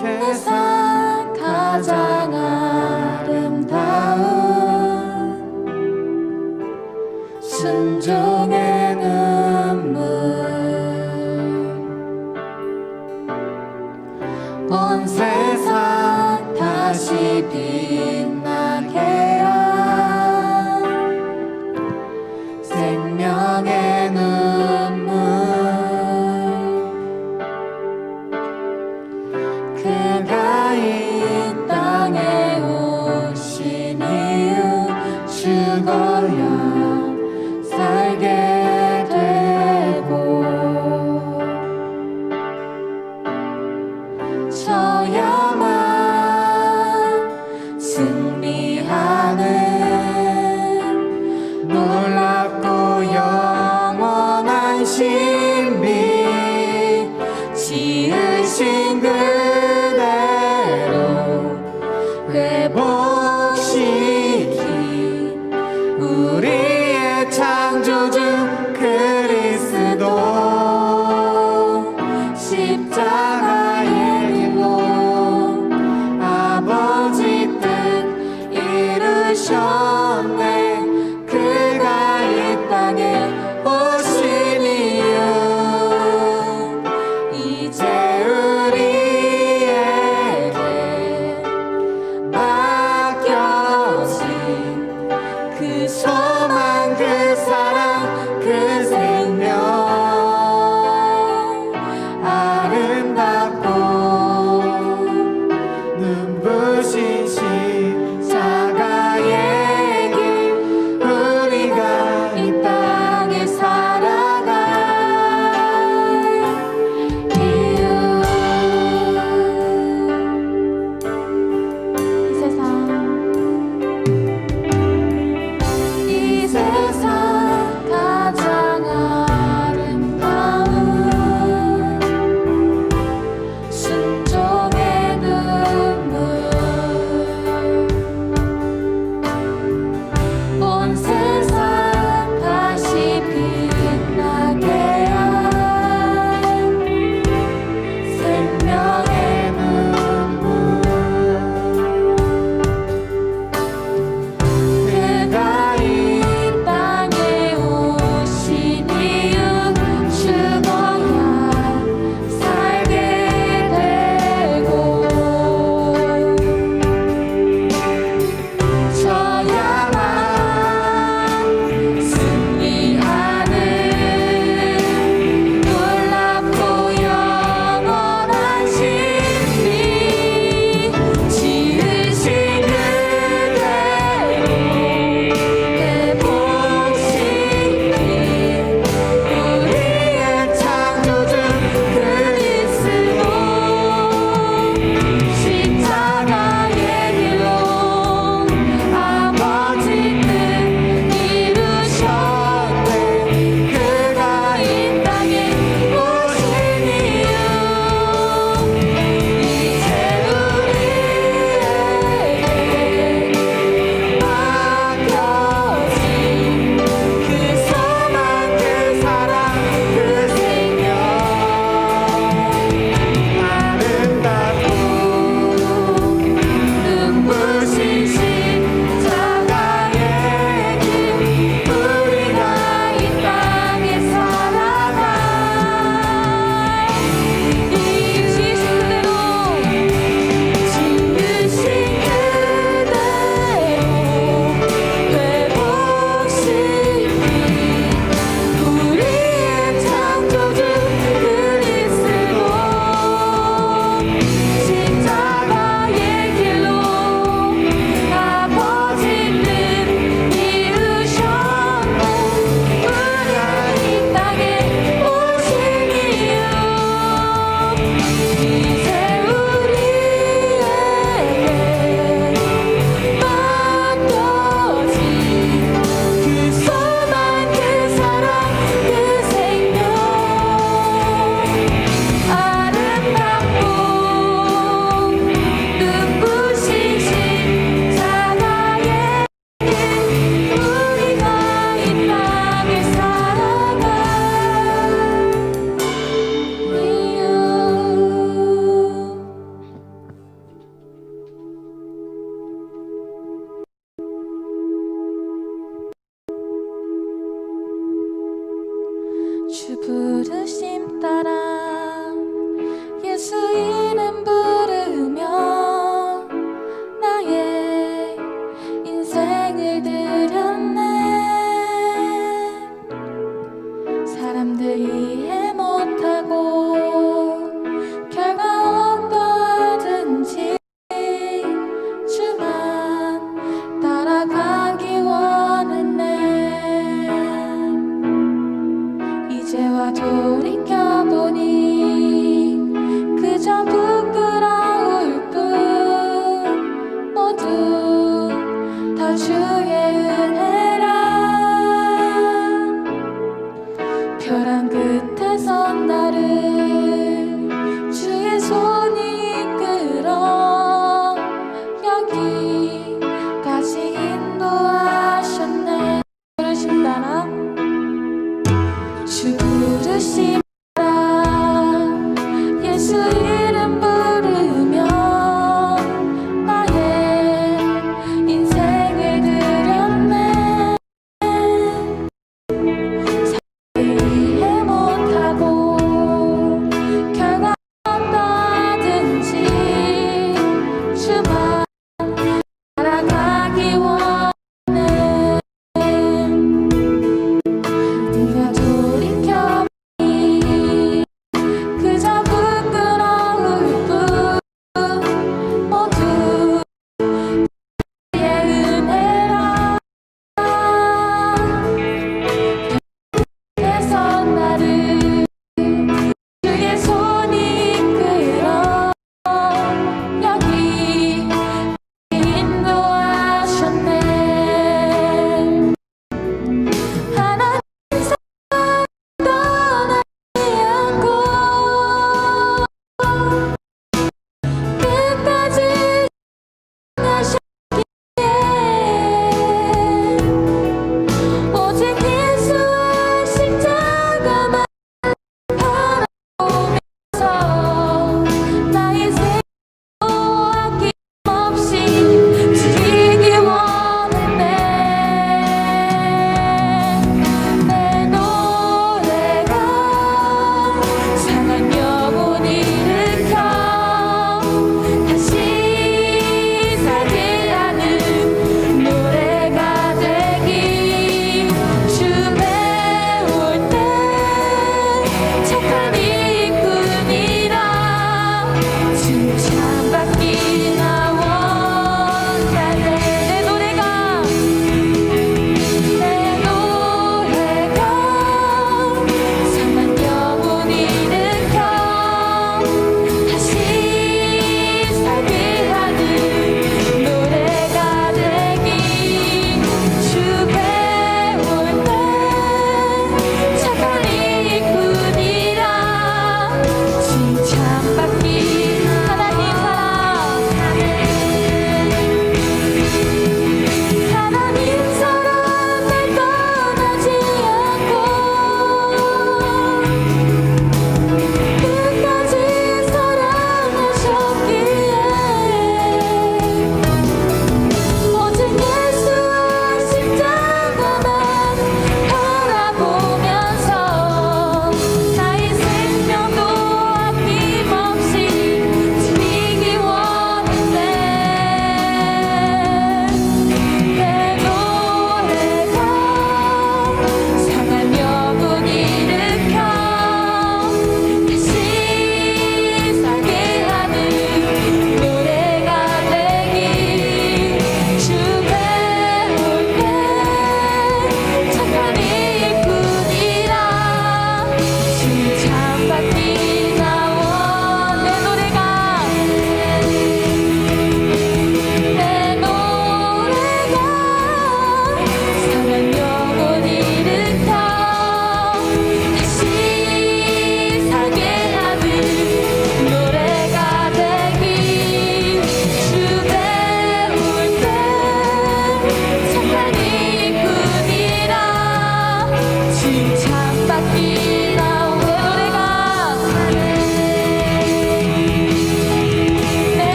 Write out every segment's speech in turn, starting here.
세상 가장 아름다운 순종의 눈물 온 세상 다시 빛나게 한 생명의 눈물 그가 이 땅에 오신 이유 죽어야 살게 되고 져야만 승리하는 놀랍고 영원한 신비 지으신 그대로 회복시키 우리의 창조주 그리스도 십자가의 길로 아버지 뜻 이루셨네 그가 주 부르심 따라 예수 이름 부르며 나의 인생을 드렸네. 사람들이 이해 못하고 결과 어떠하든지 주만 따라가기 원했네. 이제와 돌이켜보니 그저 부끄러울 뿐 모두 다 주의 은혜라. 벼랑 끝에서 나를 주의 손이 이끌어 여기까지 인도하셨네. 부르심 따라 주 부르심 따라 예수 이름 부르며 나의 인생을 드렸네. 이해 못하고 결과 어떠하든지 주만 따라가기 원해. 네가 돌이켜보니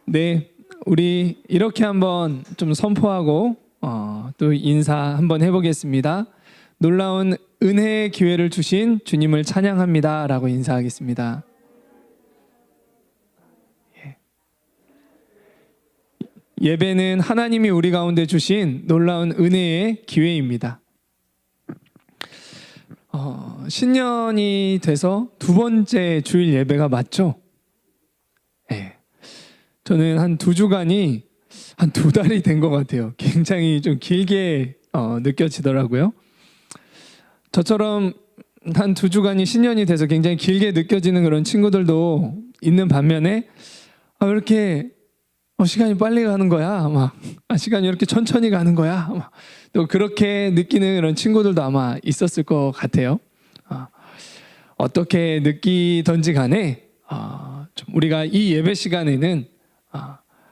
네, 우리 이렇게 한번 좀 선포하고 또 인사 한번 해보겠습니다. 놀라운 은혜의 기회를 주신 주님을 찬양합니다 라고 인사하겠습니다. 예배는 하나님이 우리 가운데 주신 놀라운 은혜의 기회입니다. 신년이 돼서 두 번째 주일 예배가 맞죠? 네. 저는 한 2주간이 한 2달이 된 것 같아요. 굉장히 좀 길게 느껴지더라고요. 저처럼 한 2주간이 신년이 돼서 굉장히 길게 느껴지는 그런 친구들도 있는 반면에 왜 이렇게 시간이 빨리 가는 거야? 시간이 이렇게 천천히 가는 거야? 또 그렇게 느끼는 그런 친구들도 아마 있었을 것 같아요. 어떻게 느끼던지 간에 좀 우리가 이 예배 시간에는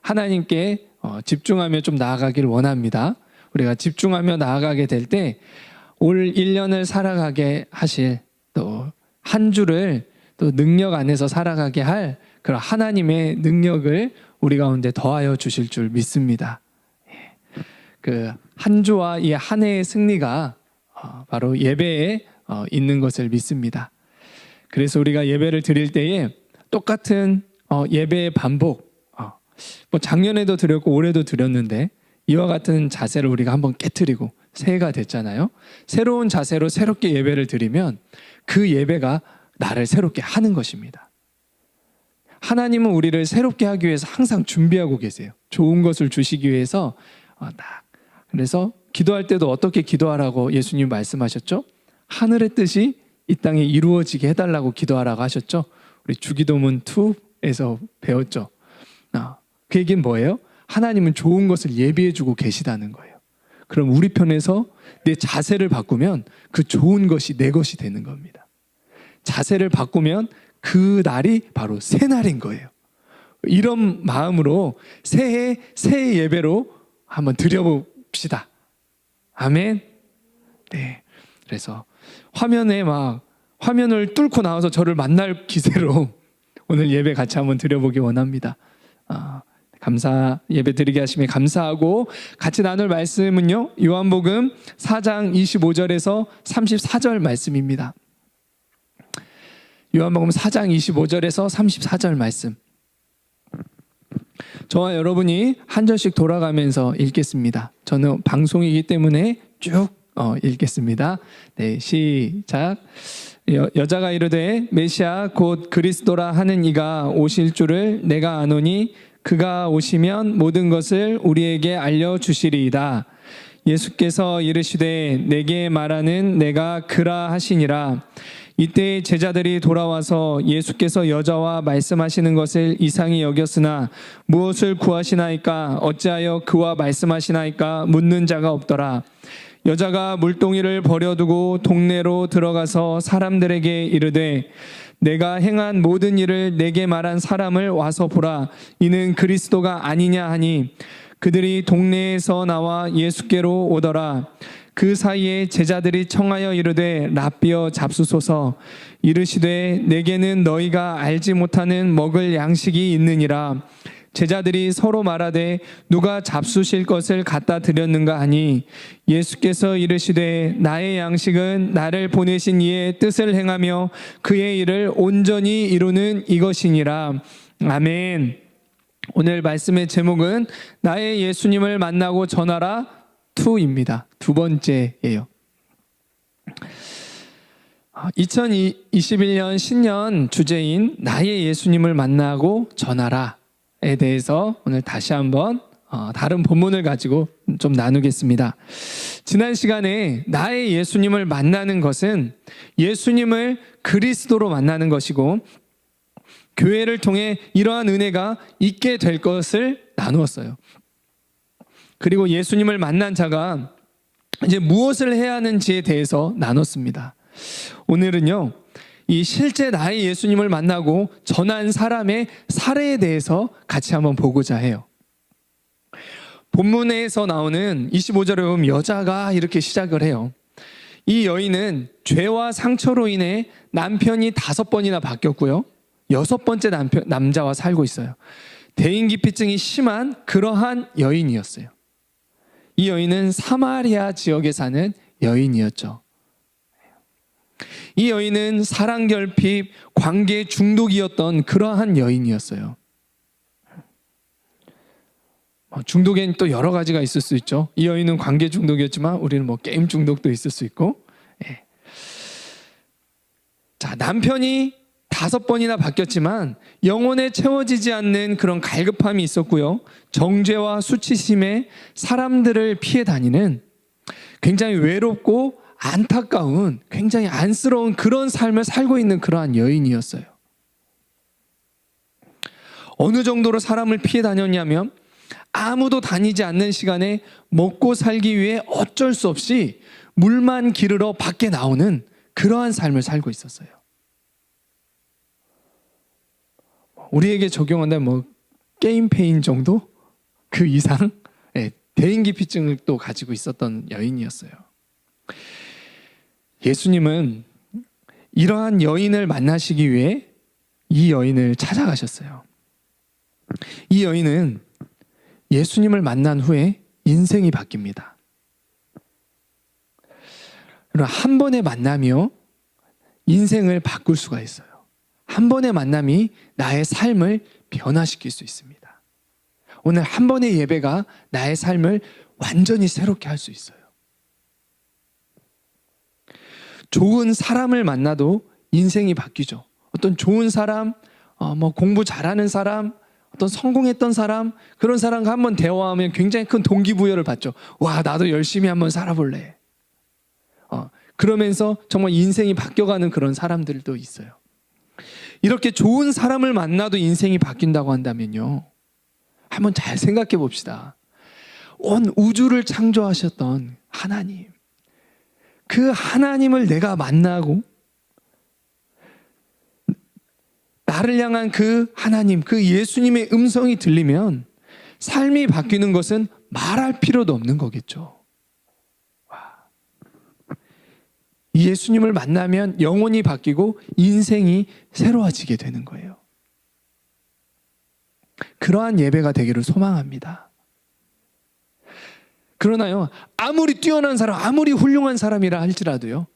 하나님께 집중하며 좀 나아가길 원합니다. 우리가 집중하며 나아가게 될 때 올 1년을 살아가게 하실 또 한 주를 또 능력 안에서 살아가게 할 그런 하나님의 능력을 우리 가운데 더하여 주실 줄 믿습니다. 그 한 주와 이 한 해의 승리가 바로 예배에 있는 것을 믿습니다. 그래서 우리가 예배를 드릴 때에 똑같은 예배의 반복, 뭐 작년에도 드렸고 올해도 드렸는데 이와 같은 자세를 우리가 한번 깨트리고 새해가 됐잖아요. 새로운 자세로 새롭게 예배를 드리면 그 예배가 나를 새롭게 하는 것입니다. 하나님은 우리를 새롭게 하기 위해서 항상 준비하고 계세요. 좋은 것을 주시기 위해서 그래서 기도할 때도 어떻게 기도하라고 예수님 말씀하셨죠? 하늘의 뜻이 이 땅에 이루어지게 해달라고 기도하라고 하셨죠? 우리 주기도문 2에서 배웠죠. 그 얘기는 뭐예요? 하나님은 좋은 것을 예비해주고 계시다는 거예요. 그럼 우리 편에서 내 자세를 바꾸면 그 좋은 것이 내 것이 되는 겁니다. 자세를 바꾸면 그 날이 바로 새 날인 거예요. 이런 마음으로 새해 예배로 한번 드려봅시다. 아멘. 네. 그래서 화면을 뚫고 나와서 저를 만날 기세로 오늘 예배 같이 한번 드려보기 원합니다. 감사 예배 드리게 하시면 감사하고 같이 나눌 말씀은요. 요한복음 4장 25절에서 34절 말씀입니다. 요한복음 4장 25절에서 34절 말씀. 저와 여러분이 한 절씩 돌아가면서 읽겠습니다. 저는 방송이기 때문에 쭉 읽겠습니다. 네, 시작. 여자가 이르되 메시아 곧 그리스도라 하는 이가 오실 줄을 내가 아노니 그가 오시면 모든 것을 우리에게 알려주시리이다. 예수께서 이르시되 내게 말하는 내가 그라 하시니라. 이때 제자들이 돌아와서 예수께서 여자와 말씀하시는 것을 이상히 여겼으나 무엇을 구하시나이까 어찌하여 그와 말씀하시나이까 묻는 자가 없더라. 여자가 물동이를 버려두고 동네로 들어가서 사람들에게 이르되 내가 행한 모든 일을 내게 말한 사람을 와서 보라. 이는 그리스도가 아니냐 하니 그들이 동네에서 나와 예수께로 오더라. 그 사이에 제자들이 청하여 이르되 랍비여 잡수소서. 이르시되 내게는 너희가 알지 못하는 먹을 양식이 있느니라. 제자들이 서로 말하되 누가 잡수실 것을 갖다 드렸는가 하니 예수께서 이르시되 나의 양식은 나를 보내신 이의 뜻을 행하며 그의 일을 온전히 이루는 이것이니라. 아멘. 오늘 말씀의 제목은 나의 예수님을 만나고 전하라 2입니다. 두 번째예요. 2021년 신년 주제인 나의 예수님을 만나고 전하라에 대해서 오늘 다시 한번 다른 본문을 가지고 좀 나누겠습니다. 지난 시간에 나의 예수님을 만나는 것은 예수님을 그리스도로 만나는 것이고 교회를 통해 이러한 은혜가 있게 될 것을 나누었어요. 그리고 예수님을 만난 자가 이제 무엇을 해야 하는지에 대해서 나눴습니다. 오늘은요, 이 실제 나의 예수님을 만나고 전한 사람의 사례에 대해서 같이 한번 보고자 해요. 본문에서 나오는 25절에 보면 여자가 이렇게 시작을 해요. 이 여인은 죄와 상처로 인해 남편이 5번이나 바뀌었고요. 6번째 남자와 살고 있어요. 대인기피증이 심한 그러한 여인이었어요. 이 여인은 사마리아 지역에 사는 여인이었죠. 이 여인은 사랑결핍, 관계 중독이었던 그러한 여인이었어요. 중독엔 또 여러 가지가 있을 수 있죠. 이 여인은 관계 중독이었지만 우리는 게임 중독도 있을 수 있고. 예. 자, 남편이 5번이나 바뀌었지만 영혼에 채워지지 않는 그런 갈급함이 있었고요. 정죄와 수치심에 사람들을 피해 다니는 굉장히 외롭고 안타까운, 굉장히 안쓰러운 그런 삶을 살고 있는 그러한 여인이었어요. 어느 정도로 사람을 피해 다녔냐면 아무도 다니지 않는 시간에 먹고 살기 위해 어쩔 수 없이 물만 기르러 밖에 나오는 그러한 삶을 살고 있었어요. 우리에게 적용한다면 게임 페인 정도? 그 이상 대인기피증을 또 가지고 있었던 여인이었어요. 예수님은 이러한 여인을 만나시기 위해 이 여인을 찾아가셨어요. 이 여인은 예수님을 만난 후에 인생이 바뀝니다. 한 번의 만남이요, 인생을 바꿀 수가 있어요. 한 번의 만남이 나의 삶을 변화시킬 수 있습니다. 오늘 한 번의 예배가 나의 삶을 완전히 새롭게 할 수 있어요. 좋은 사람을 만나도 인생이 바뀌죠. 어떤 좋은 사람, 공부 잘하는 사람, 어떤 성공했던 사람, 그런 사람과 한번 대화하면 굉장히 큰 동기부여를 받죠. 와, 나도 열심히 한번 살아볼래. 그러면서 정말 인생이 바뀌어가는 그런 사람들도 있어요. 이렇게 좋은 사람을 만나도 인생이 바뀐다고 한다면요, 한번 잘 생각해 봅시다. 온 우주를 창조하셨던 하나님, 그 하나님을 내가 만나고 나를 향한 그 하나님, 그 예수님의 음성이 들리면 삶이 바뀌는 것은 말할 필요도 없는 거겠죠. 이 예수님을 만나면 영혼이 바뀌고 인생이 새로워지게 되는 거예요. 그러한 예배가 되기를 소망합니다. 그러나요, 아무리 뛰어난 사람, 아무리 훌륭한 사람이라 할지라도요,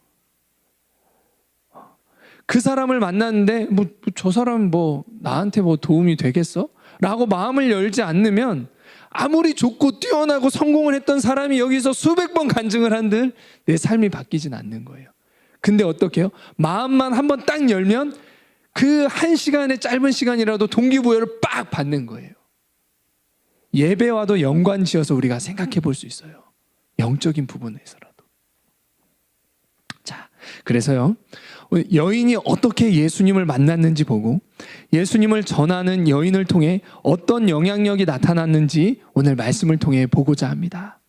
그 사람을 만났는데 저 사람 나한테 도움이 되겠어? 라고 마음을 열지 않으면 아무리 좋고 뛰어나고 성공을 했던 사람이 여기서 수백 번 간증을 한들 내 삶이 바뀌진 않는 거예요. 근데 어떻게 해요? 마음만 한번 딱 열면 그 한 시간의 짧은 시간이라도 동기부여를 빡 받는 거예요. 예배와도 연관지어서 우리가 생각해 볼 수 있어요. 영적인 부분에서라도. 자, 그래서요, 여인이 어떻게 예수님을 만났는지 보고 예수님을 전하는 여인을 통해 어떤 영향력이 나타났는지 오늘 말씀을 통해 보고자 합니다.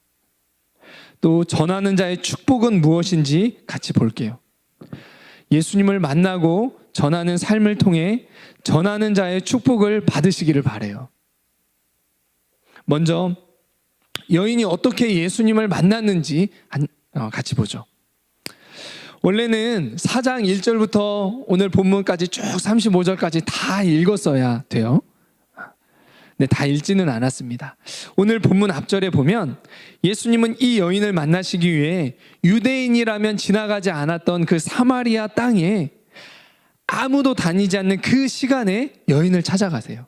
또 전하는 자의 축복은 무엇인지 같이 볼게요. 예수님을 만나고 전하는 삶을 통해 전하는 자의 축복을 받으시기를 바라요. 먼저 여인이 어떻게 예수님을 만났는지 같이 보죠. 원래는 4장 1절부터 오늘 본문까지 쭉 35절까지 다 읽었어야 돼요. 근데 다 읽지는 않았습니다. 오늘 본문 앞절에 보면 예수님은 이 여인을 만나시기 위해 유대인이라면 지나가지 않았던 그 사마리아 땅에 아무도 다니지 않는 그 시간에 여인을 찾아가세요.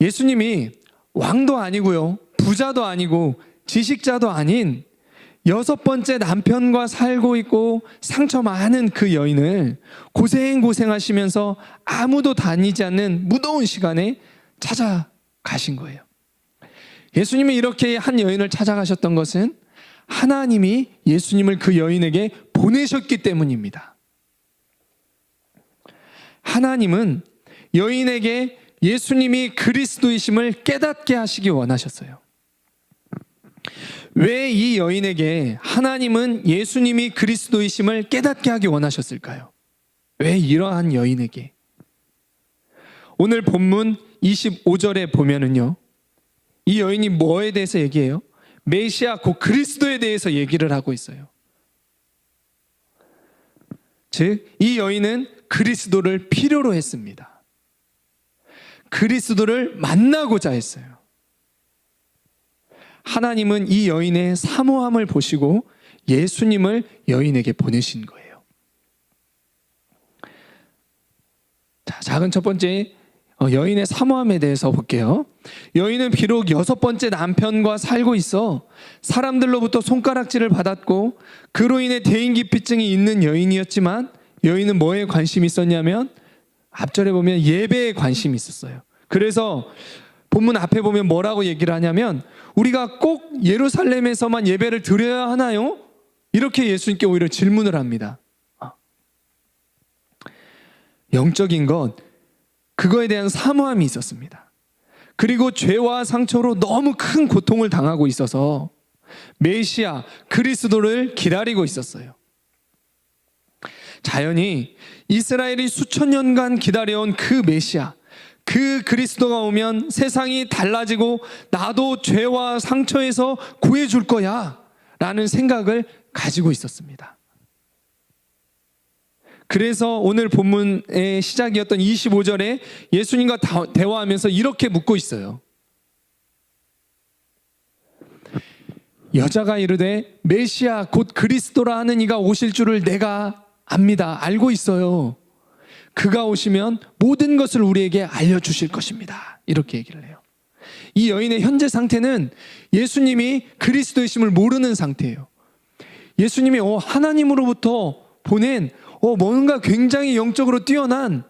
예수님이 왕도 아니고요, 부자도 아니고 지식자도 아닌 6번째 남편과 살고 있고 상처 많은 그 여인을 고생하시면서 아무도 다니지 않는 무더운 시간에 찾아가신 거예요. 예수님이 이렇게 한 여인을 찾아가셨던 것은 하나님이 예수님을 그 여인에게 보내셨기 때문입니다. 하나님은 여인에게 예수님이 그리스도이심을 깨닫게 하시기 원하셨어요. 왜 이 여인에게 하나님은 예수님이 그리스도이심을 깨닫게 하기 원하셨을까요? 왜 이러한 여인에게? 오늘 본문 25절에 보면은요, 이 여인이 뭐에 대해서 얘기해요? 메시아 곧 그리스도에 대해서 얘기를 하고 있어요. 즉, 이 여인은 그리스도를 필요로 했습니다. 그리스도를 만나고자 했어요. 하나님은 이 여인의 사모함을 보시고 예수님을 여인에게 보내신 거예요. 자, 작은 첫 번째 여인의 사모함에 대해서 볼게요. 여인은 비록 6번째 남편과 살고 있어 사람들로부터 손가락질을 받았고 그로 인해 대인기피증이 있는 여인이었지만, 여인은 뭐에 관심이 있었냐면 앞절에 보면 예배에 관심이 있었어요. 그래서 본문 앞에 보면 뭐라고 얘기를 하냐면, 우리가 꼭 예루살렘에서만 예배를 드려야 하나요? 이렇게 예수님께 오히려 질문을 합니다. 영적인 것, 그거에 대한 사모함이 있었습니다. 그리고 죄와 상처로 너무 큰 고통을 당하고 있어서 메시아 그리스도를 기다리고 있었어요. 자연히 이스라엘이 수천 년간 기다려온 그 메시아, 그 그리스도가 오면 세상이 달라지고 나도 죄와 상처에서 구해줄 거야 라는 생각을 가지고 있었습니다. 그래서 오늘 본문의 시작이었던 25절에 예수님과 대화하면서 이렇게 묻고 있어요. 여자가 이르되 메시아 곧 그리스도라 하는 이가 오실 줄을 내가 압니다. 알고 있어요. 그가 오시면 모든 것을 우리에게 알려주실 것입니다. 이렇게 얘기를 해요. 이 여인의 현재 상태는 예수님이 그리스도이심을 모르는 상태예요. 예수님이 하나님으로부터 보낸 뭔가 굉장히 영적으로 뛰어난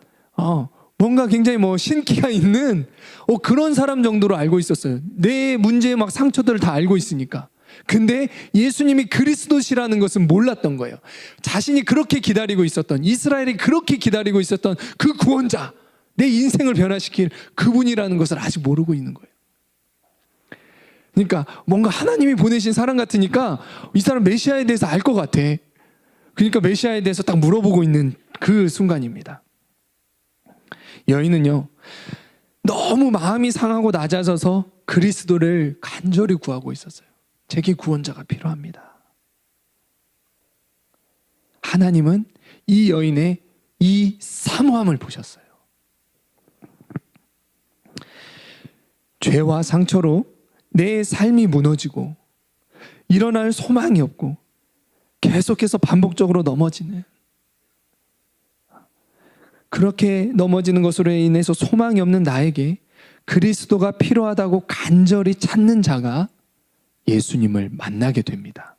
뭔가 굉장히 신기가 있는 그런 사람 정도로 알고 있었어요. 내 문제의 막 상처들을 다 알고 있으니까. 근데 예수님이 그리스도시라는 것은 몰랐던 거예요. 자신이 그렇게 기다리고 있었던, 이스라엘이 그렇게 기다리고 있었던 그 구원자, 내 인생을 변화시킬 그분이라는 것을 아직 모르고 있는 거예요. 그러니까 뭔가 하나님이 보내신 사람 같으니까 이 사람 메시아에 대해서 알 것 같아. 그러니까 메시아에 대해서 딱 물어보고 있는 그 순간입니다. 여인은요, 너무 마음이 상하고 낮아져서 그리스도를 간절히 구하고 있었어요. 제게 구원자가 필요합니다. 하나님은 이 여인의 이 사모함을 보셨어요. 죄와 상처로 내 삶이 무너지고 일어날 소망이 없고 계속해서 반복적으로 넘어지는, 그렇게 넘어지는 것으로 인해서 소망이 없는 나에게 그리스도가 필요하다고 간절히 찾는 자가 예수님을 만나게 됩니다.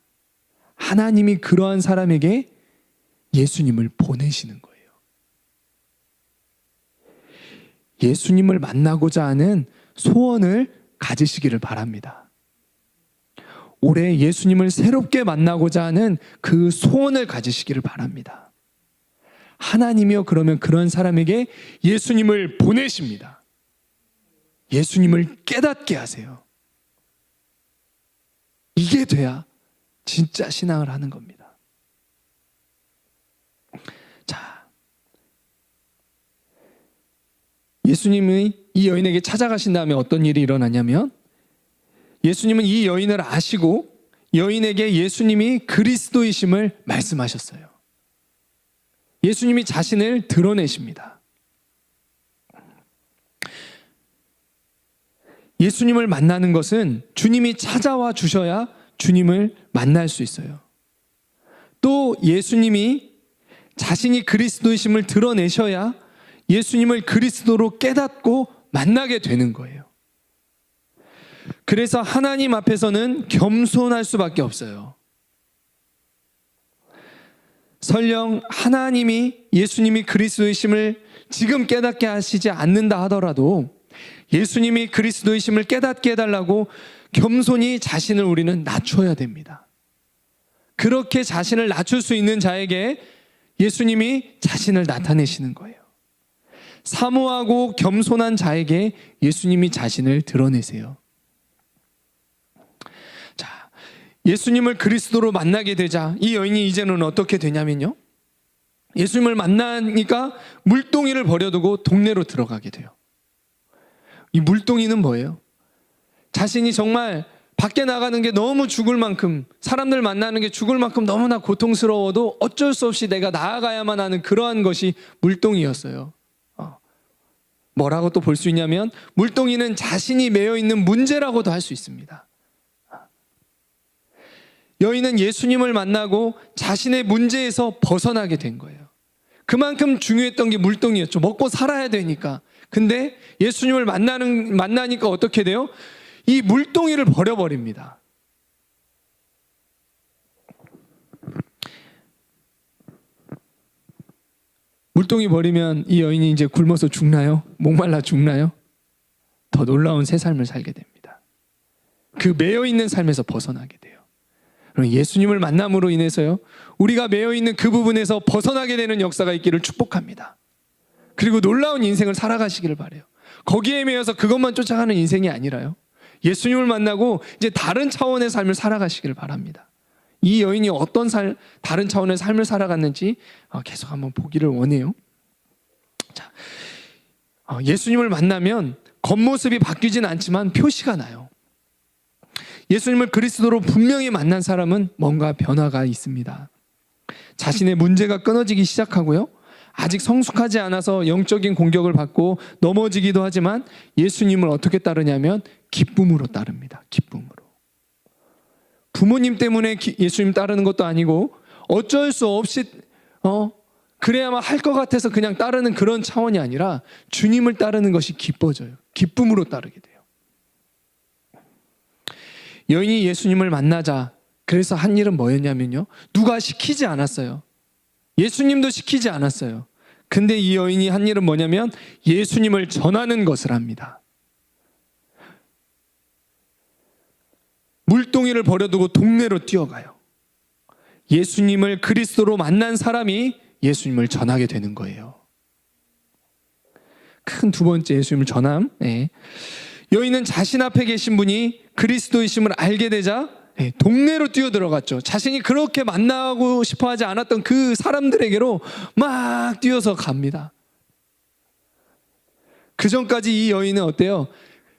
하나님이 그러한 사람에게 예수님을 보내시는 거예요. 예수님을 만나고자 하는 소원을 가지시기를 바랍니다. 올해 예수님을 새롭게 만나고자 하는 그 소원을 가지시기를 바랍니다. 하나님이요, 그러면 그런 사람에게 예수님을 보내십니다. 예수님을 깨닫게 하세요. 이게 돼야 진짜 신앙을 하는 겁니다. 자, 예수님이 이 여인에게 찾아가신 다음에 어떤 일이 일어나냐면, 예수님은 이 여인을 아시고 여인에게 예수님이 그리스도이심을 말씀하셨어요. 예수님이 자신을 드러내십니다. 예수님을 만나는 것은 주님이 찾아와 주셔야 주님을 만날 수 있어요. 또 예수님이 자신이 그리스도이심을 드러내셔야 예수님을 그리스도로 깨닫고 만나게 되는 거예요. 그래서 하나님 앞에서는 겸손할 수밖에 없어요. 설령 하나님이 예수님이 그리스도이심을 지금 깨닫게 하시지 않는다 하더라도 예수님이 그리스도이심을 깨닫게 해달라고 겸손히 자신을 우리는 낮춰야 됩니다. 그렇게 자신을 낮출 수 있는 자에게 예수님이 자신을 나타내시는 거예요. 사모하고 겸손한 자에게 예수님이 자신을 드러내세요. 자, 예수님을 그리스도로 만나게 되자 이 여인이 이제는 어떻게 되냐면요, 예수님을 만나니까 물동이를 버려두고 동네로 들어가게 돼요. 이 물동이는 뭐예요? 자신이 정말 밖에 나가는 게 너무 죽을 만큼, 사람들 만나는 게 죽을 만큼 너무나 고통스러워도 어쩔 수 없이 내가 나아가야만 하는 그러한 것이 물동이었어요. 뭐라고 또 볼 수 있냐면 물동이는 자신이 매여 있는 문제라고도 할 수 있습니다. 여인은 예수님을 만나고 자신의 문제에서 벗어나게 된 거예요. 그만큼 중요했던 게 물동이었죠. 먹고 살아야 되니까. 근데 예수님을 만나니까 어떻게 돼요? 이 물동이를 버려버립니다. 물동이 버리면 이 여인이 이제 굶어서 죽나요? 목말라 죽나요? 더 놀라운 새 삶을 살게 됩니다. 그 매여 있는 삶에서 벗어나게 돼요. 그럼 예수님을 만남으로 인해서요, 우리가 매여 있는 그 부분에서 벗어나게 되는 역사가 있기를 축복합니다. 그리고 놀라운 인생을 살아가시기를 바라요. 거기에 매여서 그것만 쫓아가는 인생이 아니라요, 예수님을 만나고 이제 다른 차원의 삶을 살아가시기를 바랍니다. 이 여인이 어떤 다른 차원의 삶을 살아갔는지 계속 한번 보기를 원해요. 자, 예수님을 만나면 겉모습이 바뀌진 않지만 표시가 나요. 예수님을 그리스도로 분명히 만난 사람은 뭔가 변화가 있습니다. 자신의 문제가 끊어지기 시작하고요, 아직 성숙하지 않아서 영적인 공격을 받고 넘어지기도 하지만 예수님을 어떻게 따르냐면 기쁨으로 따릅니다. 기쁨으로. 부모님 때문에 예수님 따르는 것도 아니고 어쩔 수 없이 그래야만 할 것 같아서 그냥 따르는 그런 차원이 아니라 주님을 따르는 것이 기뻐져요. 기쁨으로 따르게 돼요. 여인이 예수님을 만나자 그래서 한 일은 뭐였냐면요, 누가 시키지 않았어요. 예수님도 시키지 않았어요. 근데 이 여인이 한 일은 뭐냐면 예수님을 전하는 것을 합니다. 물동이를 버려두고 동네로 뛰어가요. 예수님을 그리스도로 만난 사람이 예수님을 전하게 되는 거예요. 큰 두 번째 예수님을 전함. 여인은 자신 앞에 계신 분이 그리스도이심을 알게 되자 동네로 뛰어들어갔죠. 자신이 그렇게 만나고 싶어 하지 않았던 그 사람들에게로 막 뛰어서 갑니다. 그 전까지 이 여인은 어때요?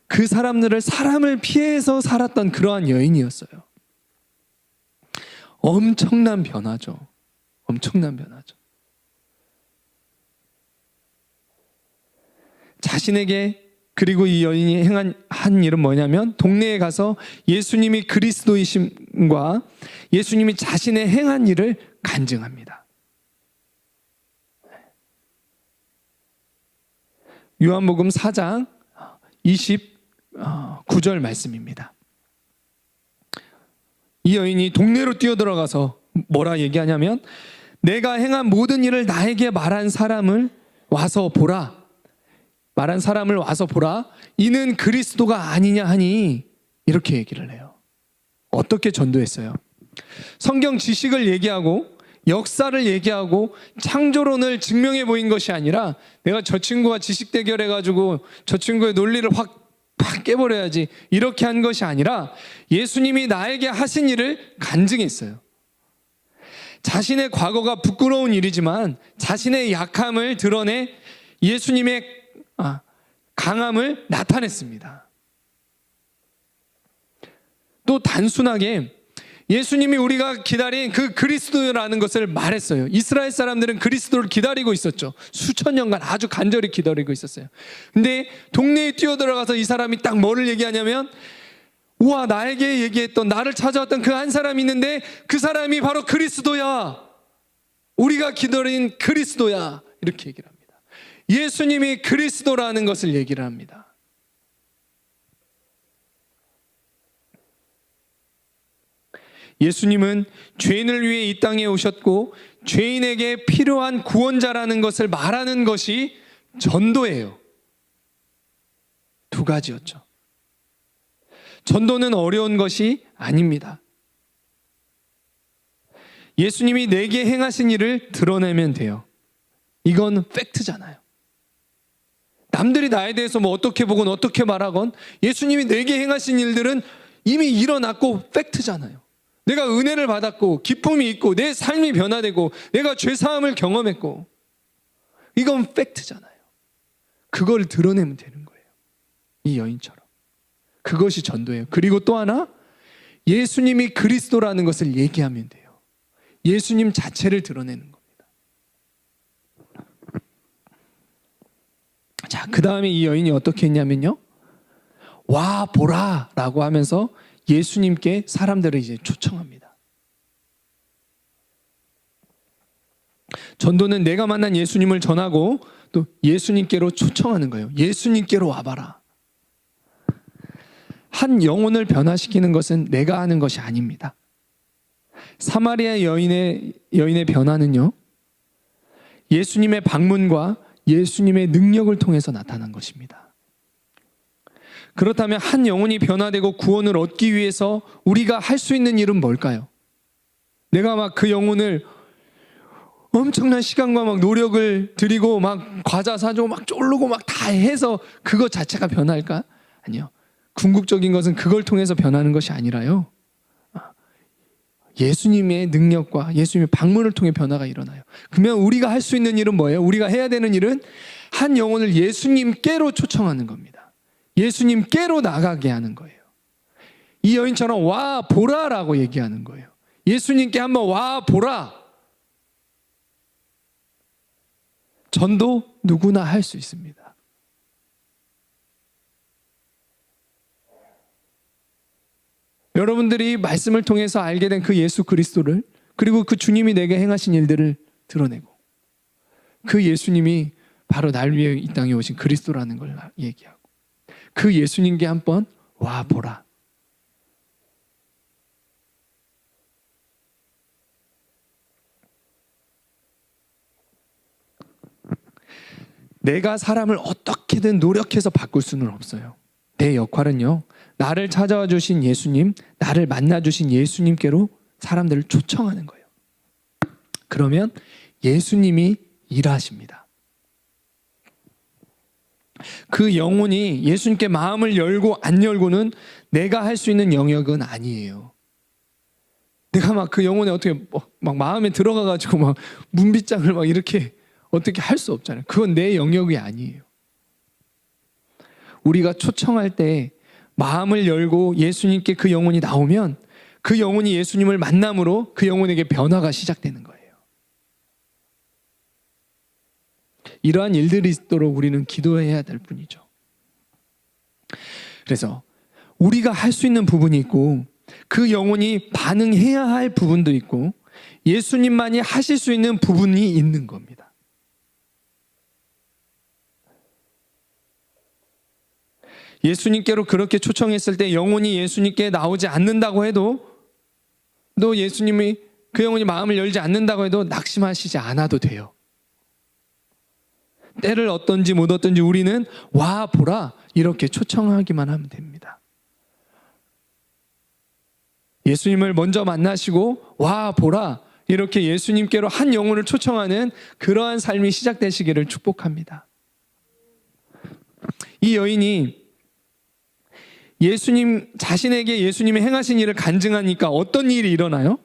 그 사람을 피해서 살았던 그러한 여인이었어요. 엄청난 변화죠. 엄청난 변화죠. 자신에게, 그리고 이 여인이 한 일은 뭐냐면 동네에 가서 예수님이 그리스도이심과 예수님이 자신의 행한 일을 간증합니다. 요한복음 4장 29절 말씀입니다. 이 여인이 동네로 뛰어들어가서 뭐라 얘기하냐면 내가 행한 모든 일을 나에게 말한 사람을 와서 보라. 이는 그리스도가 아니냐 하니 이렇게 얘기를 해요. 어떻게 전도했어요? 성경 지식을 얘기하고 역사를 얘기하고 창조론을 증명해 보인 것이 아니라 내가 저 친구와 지식 대결해가지고 저 친구의 논리를 확 깨버려야지 이렇게 한 것이 아니라 예수님이 나에게 하신 일을 간증했어요. 자신의 과거가 부끄러운 일이지만 자신의 약함을 드러내 예수님의 강함을 나타냈습니다. 또 단순하게 예수님이 우리가 기다린 그 그리스도라는 것을 말했어요. 이스라엘 사람들은 그리스도를 기다리고 있었죠. 수천 년간 아주 간절히 기다리고 있었어요. 근데 동네에 뛰어들어가서 이 사람이 딱 뭐를 얘기하냐면 우와, 나에게 얘기했던, 나를 찾아왔던 그 한 사람이 있는데 그 사람이 바로 그리스도야. 우리가 기다린 그리스도야. 이렇게 얘기를 합니다. 예수님이 그리스도라는 것을 얘기를 합니다. 예수님은 죄인을 위해 이 땅에 오셨고 죄인에게 필요한 구원자라는 것을 말하는 것이 전도예요. 두 가지였죠. 전도는 어려운 것이 아닙니다. 예수님이 내게 행하신 일을 드러내면 돼요. 이건 팩트잖아요. 남들이 나에 대해서 뭐 어떻게 보건 어떻게 말하건 예수님이 내게 행하신 일들은 이미 일어났고 팩트잖아요. 내가 은혜를 받았고 기쁨이 있고 내 삶이 변화되고 내가 죄사함을 경험했고 이건 팩트잖아요. 그걸 드러내면 되는 거예요. 이 여인처럼. 그것이 전도예요. 그리고 또 하나, 예수님이 그리스도라는 것을 얘기하면 돼요. 예수님 자체를 드러내는 겁니다. 자, 그 다음에 이 여인이 어떻게 했냐면요, 와 보라 라고 하면서 예수님께 사람들을 이제 초청합니다. 전도는 내가 만난 예수님을 전하고 또 예수님께로 초청하는 거예요. 예수님께로 와봐라. 한 영혼을 변화시키는 것은 내가 하는 것이 아닙니다. 사마리아 여인의 변화는요, 예수님의 방문과 예수님의 능력을 통해서 나타난 것입니다. 그렇다면 한 영혼이 변화되고 구원을 얻기 위해서 우리가 할 수 있는 일은 뭘까요? 내가 막 그 영혼을 엄청난 시간과 막 노력을 들이고 막 과자 사주고 막 쫄르고 막 다 해서 그것 자체가 변할까? 아니요. 궁극적인 것은 그걸 통해서 변하는 것이 아니라요, 예수님의 능력과 예수님의 방문을 통해 변화가 일어나요. 그러면 우리가 할 수 있는 일은 뭐예요? 우리가 해야 되는 일은 한 영혼을 예수님께로 초청하는 겁니다. 예수님께로 나가게 하는 거예요. 이 여인처럼 와 보라라고 얘기하는 거예요. 예수님께 한번 와 보라. 전도 누구나 할 수 있습니다. 여러분들이 말씀을 통해서 알게 된 그 예수 그리스도를, 그리고 그 주님이 내게 행하신 일들을 드러내고, 그 예수님이 바로 날 위해 이 땅에 오신 그리스도라는 걸 얘기하고, 그 예수님께 한번 와 보라. 내가 사람을 어떻게든 노력해서 바꿀 수는 없어요. 내 역할은요, 나를 찾아와 주신 예수님, 나를 만나 주신 예수님께로 사람들을 초청하는 거예요. 그러면 예수님이 일하십니다. 그 영혼이 예수님께 마음을 열고 안 열고는 내가 할 수 있는 영역은 아니에요. 내가 막 그 영혼에 어떻게 막 마음에 들어가가지고 막 문빗장을 막 이렇게 어떻게 할 수 없잖아요. 그건 내 영역이 아니에요. 우리가 초청할 때 마음을 열고 예수님께 그 영혼이 나오면 그 영혼이 예수님을 만남으로 그 영혼에게 변화가 시작되는 거예요. 이러한 일들이 있도록 우리는 기도해야 될 뿐이죠. 그래서 우리가 할 수 있는 부분이 있고, 그 영혼이 반응해야 할 부분도 있고, 예수님만이 하실 수 있는 부분이 있는 겁니다. 예수님께로 그렇게 초청했을 때 영혼이 예수님께 나오지 않는다고 해도, 또 예수님이 그 영혼이 마음을 열지 않는다고 해도 낙심하시지 않아도 돼요. 때를 얻든지 못 얻든지 우리는 와 보라 이렇게 초청하기만 하면 됩니다. 예수님을 먼저 만나시고 와 보라 이렇게 예수님께로 한 영혼을 초청하는 그러한 삶이 시작되시기를 축복합니다. 이 여인이 예수님 자신에게 예수님이 행하신 일을 간증하니까 어떤 일이 일어나요?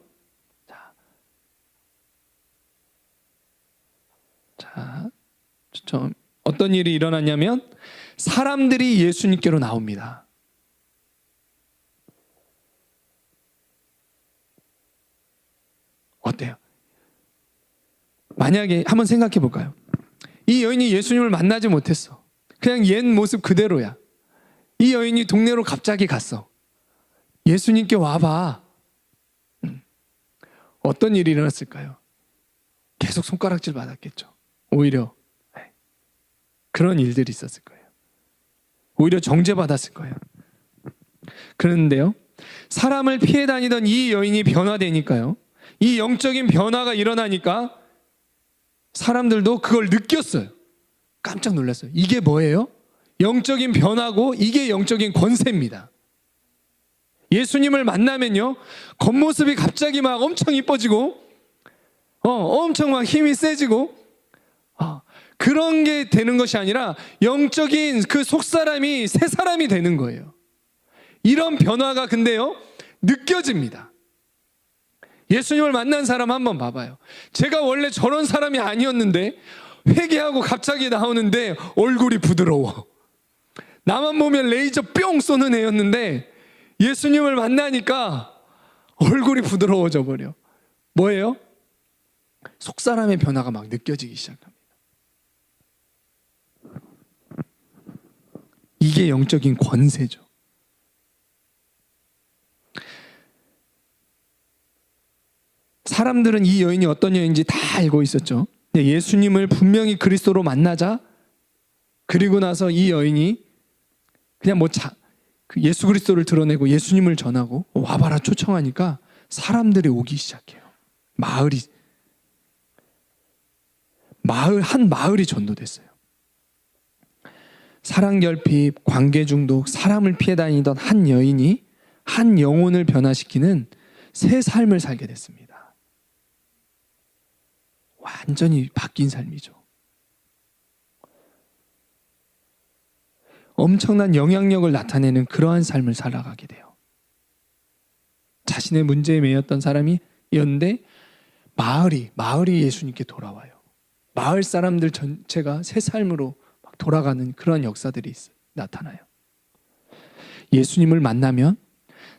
어떤 일이 일어났냐면 사람들이 예수님께로 나옵니다. 어때요? 만약에 한번 생각해 볼까요? 이 여인이 예수님을 만나지 못했어. 그냥 옛 모습 그대로야. 이 여인이 동네로 갑자기 갔어. 예수님께 와봐. 어떤 일이 일어났을까요? 계속 손가락질 받았겠죠. 오히려 그런 일들이 있었을 거예요. 오히려 정죄받았을 거예요. 그런데요, 사람을 피해 다니던 이 여인이 변화되니까요, 이 영적인 변화가 일어나니까 사람들도 그걸 느꼈어요. 깜짝 놀랐어요. 이게 뭐예요? 영적인 변화고 이게 영적인 권세입니다. 예수님을 만나면요, 겉모습이 갑자기 막 엄청 이뻐지고 엄청 막 힘이 세지고 그런 게 되는 것이 아니라 영적인 그 속사람이 새 사람이 되는 거예요. 이런 변화가 근데요 느껴집니다. 예수님을 만난 사람 한번 봐봐요. 제가 원래 저런 사람이 아니었는데 회개하고 갑자기 나오는데 얼굴이 부드러워. 나만 보면 레이저 뿅 쏘는 애였는데 예수님을 만나니까 얼굴이 부드러워져 버려. 뭐예요? 속사람의 변화가 막 느껴지기 시작합니다. 이게 영적인 권세죠. 사람들은 이 여인이 어떤 여인인지 다 알고 있었죠. 예수님을 분명히 그리스도로 만나자, 그리고 나서 이 여인이 그냥 예수 그리스도를 드러내고 예수님을 전하고 와봐라 초청하니까 사람들이 오기 시작해요. 한 마을이 전도됐어요. 사랑결핍, 관계중독, 사람을 피해 다니던 한 여인이 한 영혼을 변화시키는 새 삶을 살게 됐습니다. 완전히 바뀐 삶이죠. 엄청난 영향력을 나타내는 그러한 삶을 살아가게 돼요. 자신의 문제에 매였던 사람이었는데 마을이 예수님께 돌아와요. 마을 사람들 전체가 새 삶으로 막 돌아가는 그런 역사들이 나타나요. 예수님을 만나면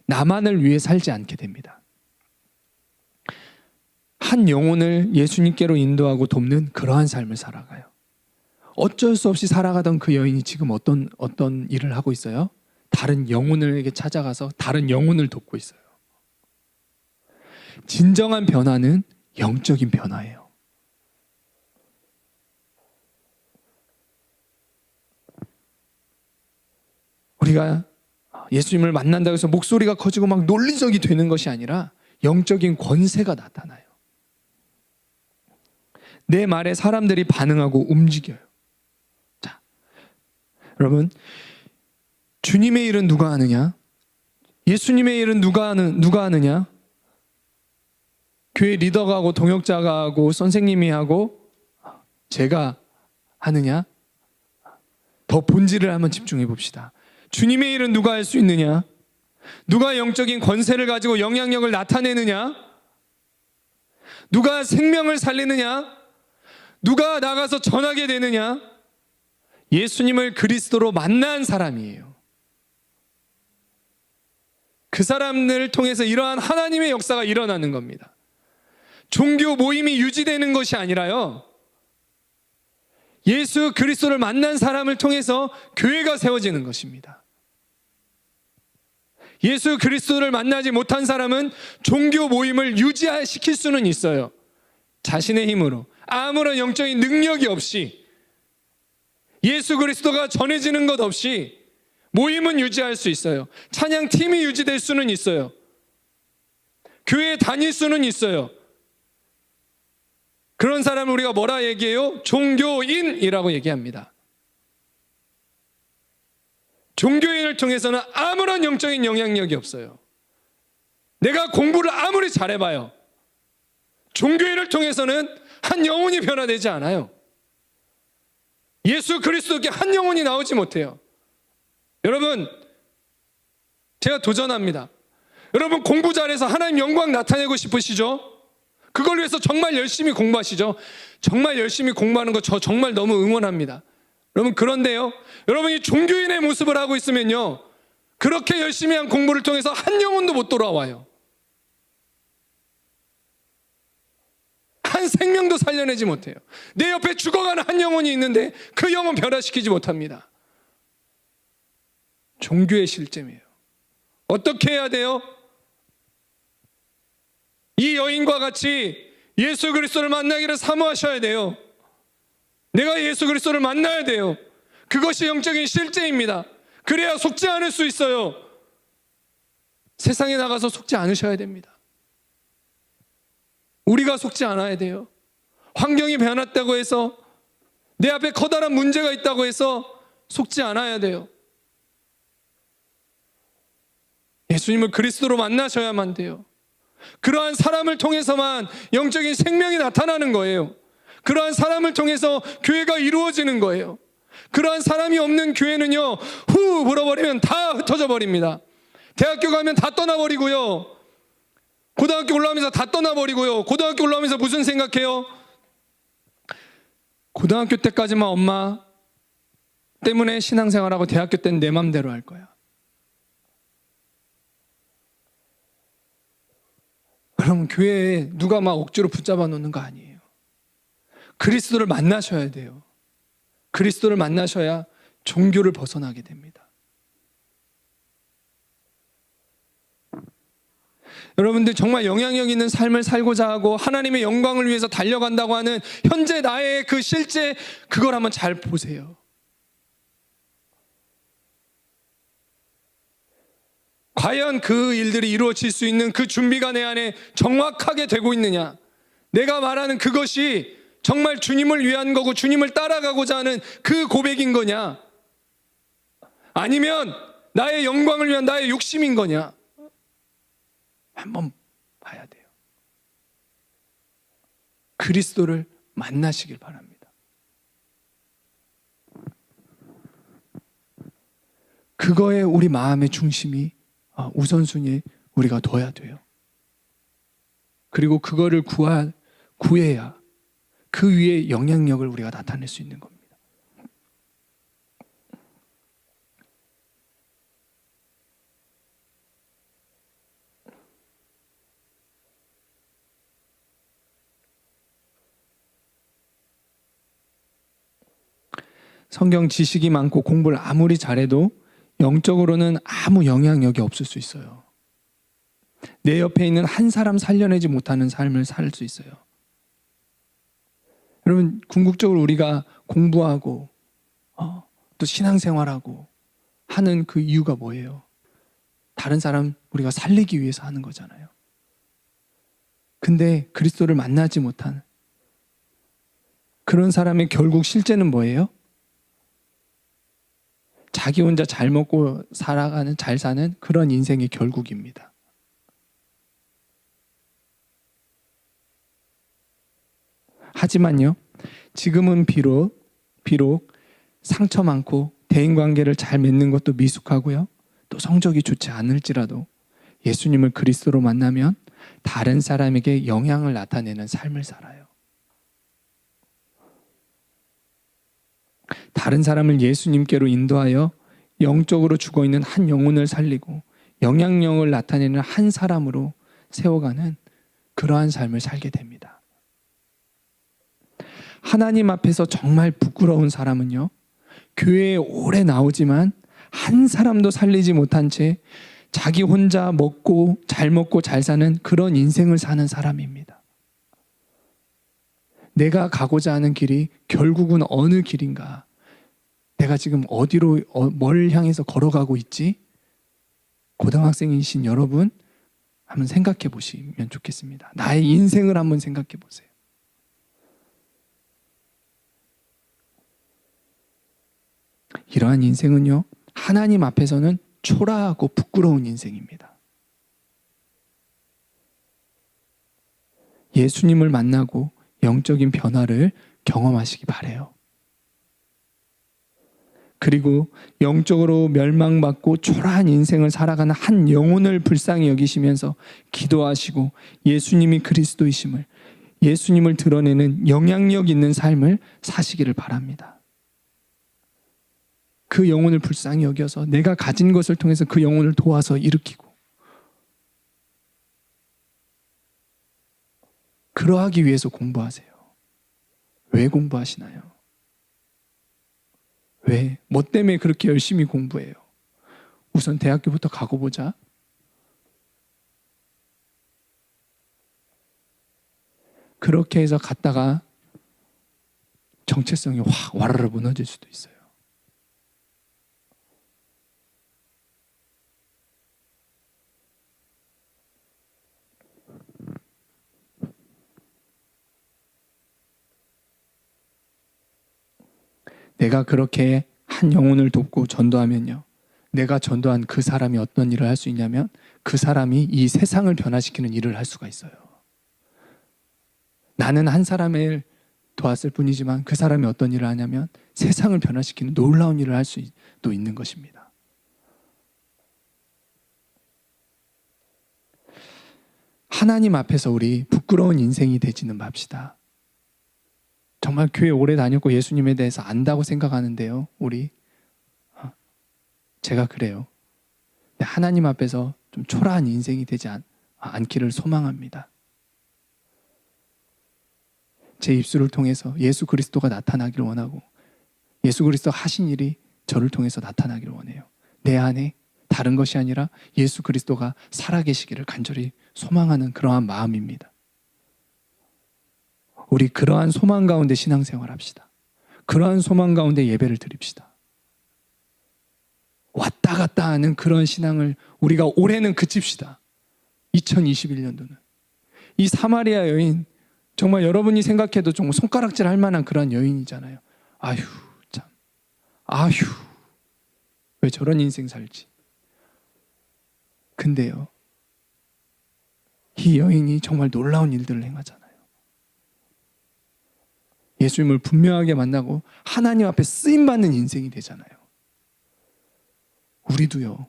나만을 위해 살지 않게 됩니다. 한 영혼을 예수님께로 인도하고 돕는 그러한 삶을 살아가요. 어쩔 수 없이 살아가던 그 여인이 지금 어떤 일을 하고 있어요? 다른 영혼에게 찾아가서 다른 영혼을 돕고 있어요. 진정한 변화는 영적인 변화예요. 우리가 예수님을 만난다고 해서 목소리가 커지고 막 논리적이 되는 것이 아니라 영적인 권세가 나타나요. 내 말에 사람들이 반응하고 움직여요. 자, 여러분, 주님의 일은 누가 하느냐? 예수님의 일은 누가 하느냐? 교회 리더가 하고 동역자가 하고 선생님이 하고 제가 하느냐? 더 본질을 한번 집중해 봅시다. 주님의 일은 누가 할 수 있느냐? 누가 영적인 권세를 가지고 영향력을 나타내느냐? 누가 생명을 살리느냐? 누가 나가서 전하게 되느냐? 예수님을 그리스도로 만난 사람이에요. 그 사람들을 통해서 이러한 하나님의 역사가 일어나는 겁니다. 종교 모임이 유지되는 것이 아니라요, 예수 그리스도를 만난 사람을 통해서 교회가 세워지는 것입니다. 예수 그리스도를 만나지 못한 사람은 종교 모임을 유지시킬 수는 있어요. 자신의 힘으로 아무런 영적인 능력이 없이, 예수 그리스도가 전해지는 것 없이 모임은 유지할 수 있어요. 찬양팀이 유지될 수는 있어요. 교회에 다닐 수는 있어요. 그런 사람을 우리가 뭐라 얘기해요? 종교인이라고 얘기합니다. 종교인을 통해서는 아무런 영적인 영향력이 없어요. 내가 공부를 아무리 잘해봐요, 종교인을 통해서는 한 영혼이 변화되지 않아요. 예수 그리스도께 한 영혼이 나오지 못해요. 여러분, 제가 도전합니다. 여러분, 공부 잘해서 하나님 영광 나타내고 싶으시죠? 그걸 위해서 정말 열심히 공부하시죠? 정말 열심히 공부하는 거 저 정말 너무 응원합니다. 여러분, 그런데요, 여러분이 종교인의 모습을 하고 있으면요, 그렇게 열심히 한 공부를 통해서 한 영혼도 못 돌아와요. 한 생명도 살려내지 못해요. 내 옆에 죽어가는 한 영혼이 있는데 그 영혼 변화시키지 못합니다. 종교의 실제예요. 어떻게 해야 돼요? 이 여인과 같이 예수 그리스도를 만나기를 사모하셔야 돼요. 내가 예수 그리스도를 만나야 돼요. 그것이 영적인 실제입니다. 그래야 속지 않을 수 있어요. 세상에 나가서 속지 않으셔야 됩니다. 우리가 속지 않아야 돼요. 환경이 변했다고 해서, 내 앞에 커다란 문제가 있다고 해서 속지 않아야 돼요. 예수님을 그리스도로 만나셔야만 돼요. 그러한 사람을 통해서만 영적인 생명이 나타나는 거예요. 그러한 사람을 통해서 교회가 이루어지는 거예요. 그러한 사람이 없는 교회는요, 후 불어버리면 다 흩어져 버립니다. 대학교 가면 다 떠나버리고요, 고등학교 올라오면서 다 떠나버리고요. 고등학교 올라오면서 무슨 생각해요? 고등학교 때까지만 엄마 때문에 신앙생활하고 대학교 때는 내 맘대로 할 거야. 그럼 교회에 누가 막 억지로 붙잡아 놓는 거 아니에요. 그리스도를 만나셔야 돼요. 그리스도를 만나셔야 종교를 벗어나게 됩니다. 여러분들 정말 영향력 있는 삶을 살고자 하고 하나님의 영광을 위해서 달려간다고 하는 현재 나의 그 실제 그걸 한번 잘 보세요. 과연 그 일들이 이루어질 수 있는 그 준비가 내 안에 정확하게 되고 있느냐? 내가 말하는 그것이 정말 주님을 위한 거고 주님을 따라가고자 하는 그 고백인 거냐? 아니면 나의 영광을 위한 나의 욕심인 거냐? 한번 봐야 돼요. 그리스도를 만나시길 바랍니다. 그거에 우리 마음의 중심이 우선순위에 우리가 둬야 돼요. 그리고 그거를 구해야 그 위에 영향력을 우리가 나타낼 수 있는 겁니다. 성경 지식이 많고 공부를 아무리 잘해도 영적으로는 아무 영향력이 없을 수 있어요. 내 옆에 있는 한 사람 살려내지 못하는 삶을 살 수 있어요. 여러분, 궁극적으로 우리가 공부하고 또 신앙생활하고 하는 그 이유가 뭐예요? 다른 사람 우리가 살리기 위해서 하는 거잖아요. 근데 그리스도를 만나지 못한 그런 사람의 결국 실제는 뭐예요? 자기 혼자 잘 먹고 살아가는, 잘 사는 그런 인생의 결국입니다. 하지만요, 지금은 비록 상처 많고 대인관계를 잘 맺는 것도 미숙하고요, 또 성적이 좋지 않을지라도 예수님을 그리스도로 만나면 다른 사람에게 영향을 나타내는 삶을 살아요. 다른 사람을 예수님께로 인도하여 영적으로 죽어있는 한 영혼을 살리고 영향력을 나타내는 한 사람으로 세워가는 그러한 삶을 살게 됩니다. 하나님 앞에서 정말 부끄러운 사람은요, 교회에 오래 나오지만 한 사람도 살리지 못한 채 자기 혼자 먹고 잘 사는 그런 인생을 사는 사람입니다. 내가 가고자 하는 길이 결국은 어느 길인가? 내가 지금 어디로, 뭘 향해서 걸어가고 있지? 고등학생이신 여러분, 한번 생각해 보시면 좋겠습니다. 나의 인생을 한번 생각해 보세요. 이러한 인생은요, 하나님 앞에서는 초라하고 부끄러운 인생입니다. 예수님을 만나고 영적인 변화를 경험하시기 바라요. 그리고 영적으로 멸망받고 초라한 인생을 살아가는 한 영혼을 불쌍히 여기시면서 기도하시고 예수님이 그리스도이심을, 예수님을 드러내는 영향력 있는 삶을 사시기를 바랍니다. 그 영혼을 불쌍히 여겨서 내가 가진 것을 통해서 그 영혼을 도와서 일으키고, 그러하기 위해서 공부하세요. 왜 공부하시나요? 왜? 뭐 때문에 그렇게 열심히 공부해요? 우선 대학교부터 가고 보자. 그렇게 해서 갔다가 정체성이 확 와르르 무너질 수도 있어요. 내가 그렇게 한 영혼을 돕고 전도하면요, 내가 전도한 그 사람이 어떤 일을 할 수 있냐면 그 사람이 이 세상을 변화시키는 일을 할 수가 있어요. 나는 한 사람을 도왔을 뿐이지만 그 사람이 어떤 일을 하냐면 세상을 변화시키는 놀라운 일을 할 수도 있는 것입니다. 하나님 앞에서 우리 부끄러운 인생이 되지는 맙시다. 정말 교회 오래 다녔고 예수님에 대해서 안다고 생각하는데요, 우리 제가 그래요. 하나님 앞에서 좀 초라한 인생이 되지 않기를 소망합니다. 제 입술을 통해서 예수 그리스도가 나타나기를 원하고 예수 그리스도 하신 일이 저를 통해서 나타나기를 원해요. 내 안에 다른 것이 아니라 예수 그리스도가 살아계시기를 간절히 소망하는 그러한 마음입니다. 우리 그러한 소망 가운데 신앙생활 합시다. 그러한 소망 가운데 예배를 드립시다. 왔다 갔다 하는 그런 신앙을 우리가 올해는 그칩시다. 2021년도는. 이 사마리아 여인, 정말 여러분이 생각해도 정말 손가락질 할 만한 그런 여인이잖아요. 아휴, 참. 아휴. 왜 저런 인생 살지? 근데요, 이 여인이 정말 놀라운 일들을 행하잖아요. 예수님을 분명하게 만나고 하나님 앞에 쓰임받는 인생이 되잖아요. 우리도요,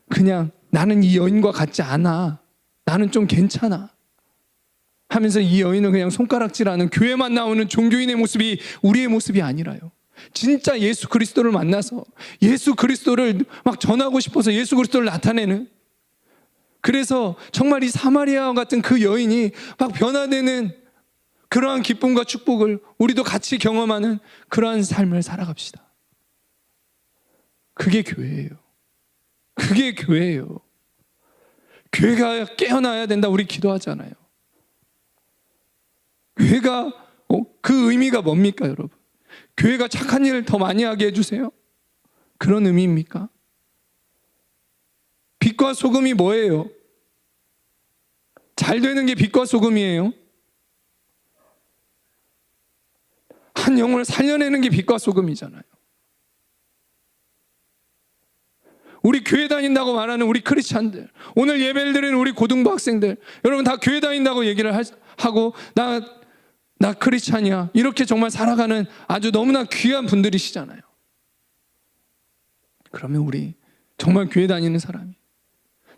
그냥 나는 이 여인과 같지 않아, 나는 좀 괜찮아 하면서 이 여인은 그냥 손가락질하는 교회만 나오는 종교인의 모습이 우리의 모습이 아니라요, 진짜 예수 그리스도를 만나서 예수 그리스도를 막 전하고 싶어서 예수 그리스도를 나타내는, 그래서 정말 이 사마리아와 같은 그 여인이 막 변화되는 그러한 기쁨과 축복을 우리도 같이 경험하는 그러한 삶을 살아갑시다. 그게 교회예요. 그게 교회예요. 교회가 깨어나야 된다 우리 기도하잖아요. 교회가 그 의미가 뭡니까 여러분? 교회가 착한 일을 더 많이 하게 해주세요? 그런 의미입니까? 빛과 소금이 뭐예요? 잘 되는 게 빛과 소금이에요. 한 영혼을 살려내는 게 빛과 소금이잖아요. 우리 교회 다닌다고 말하는 우리 크리스찬들, 오늘 예배를 드리는 우리 고등부 학생들, 여러분 다 교회 다닌다고 얘기를 하고 나 크리스찬이야 이렇게 정말 살아가는 아주 너무나 귀한 분들이시잖아요. 그러면 우리 정말 교회 다니는 사람이,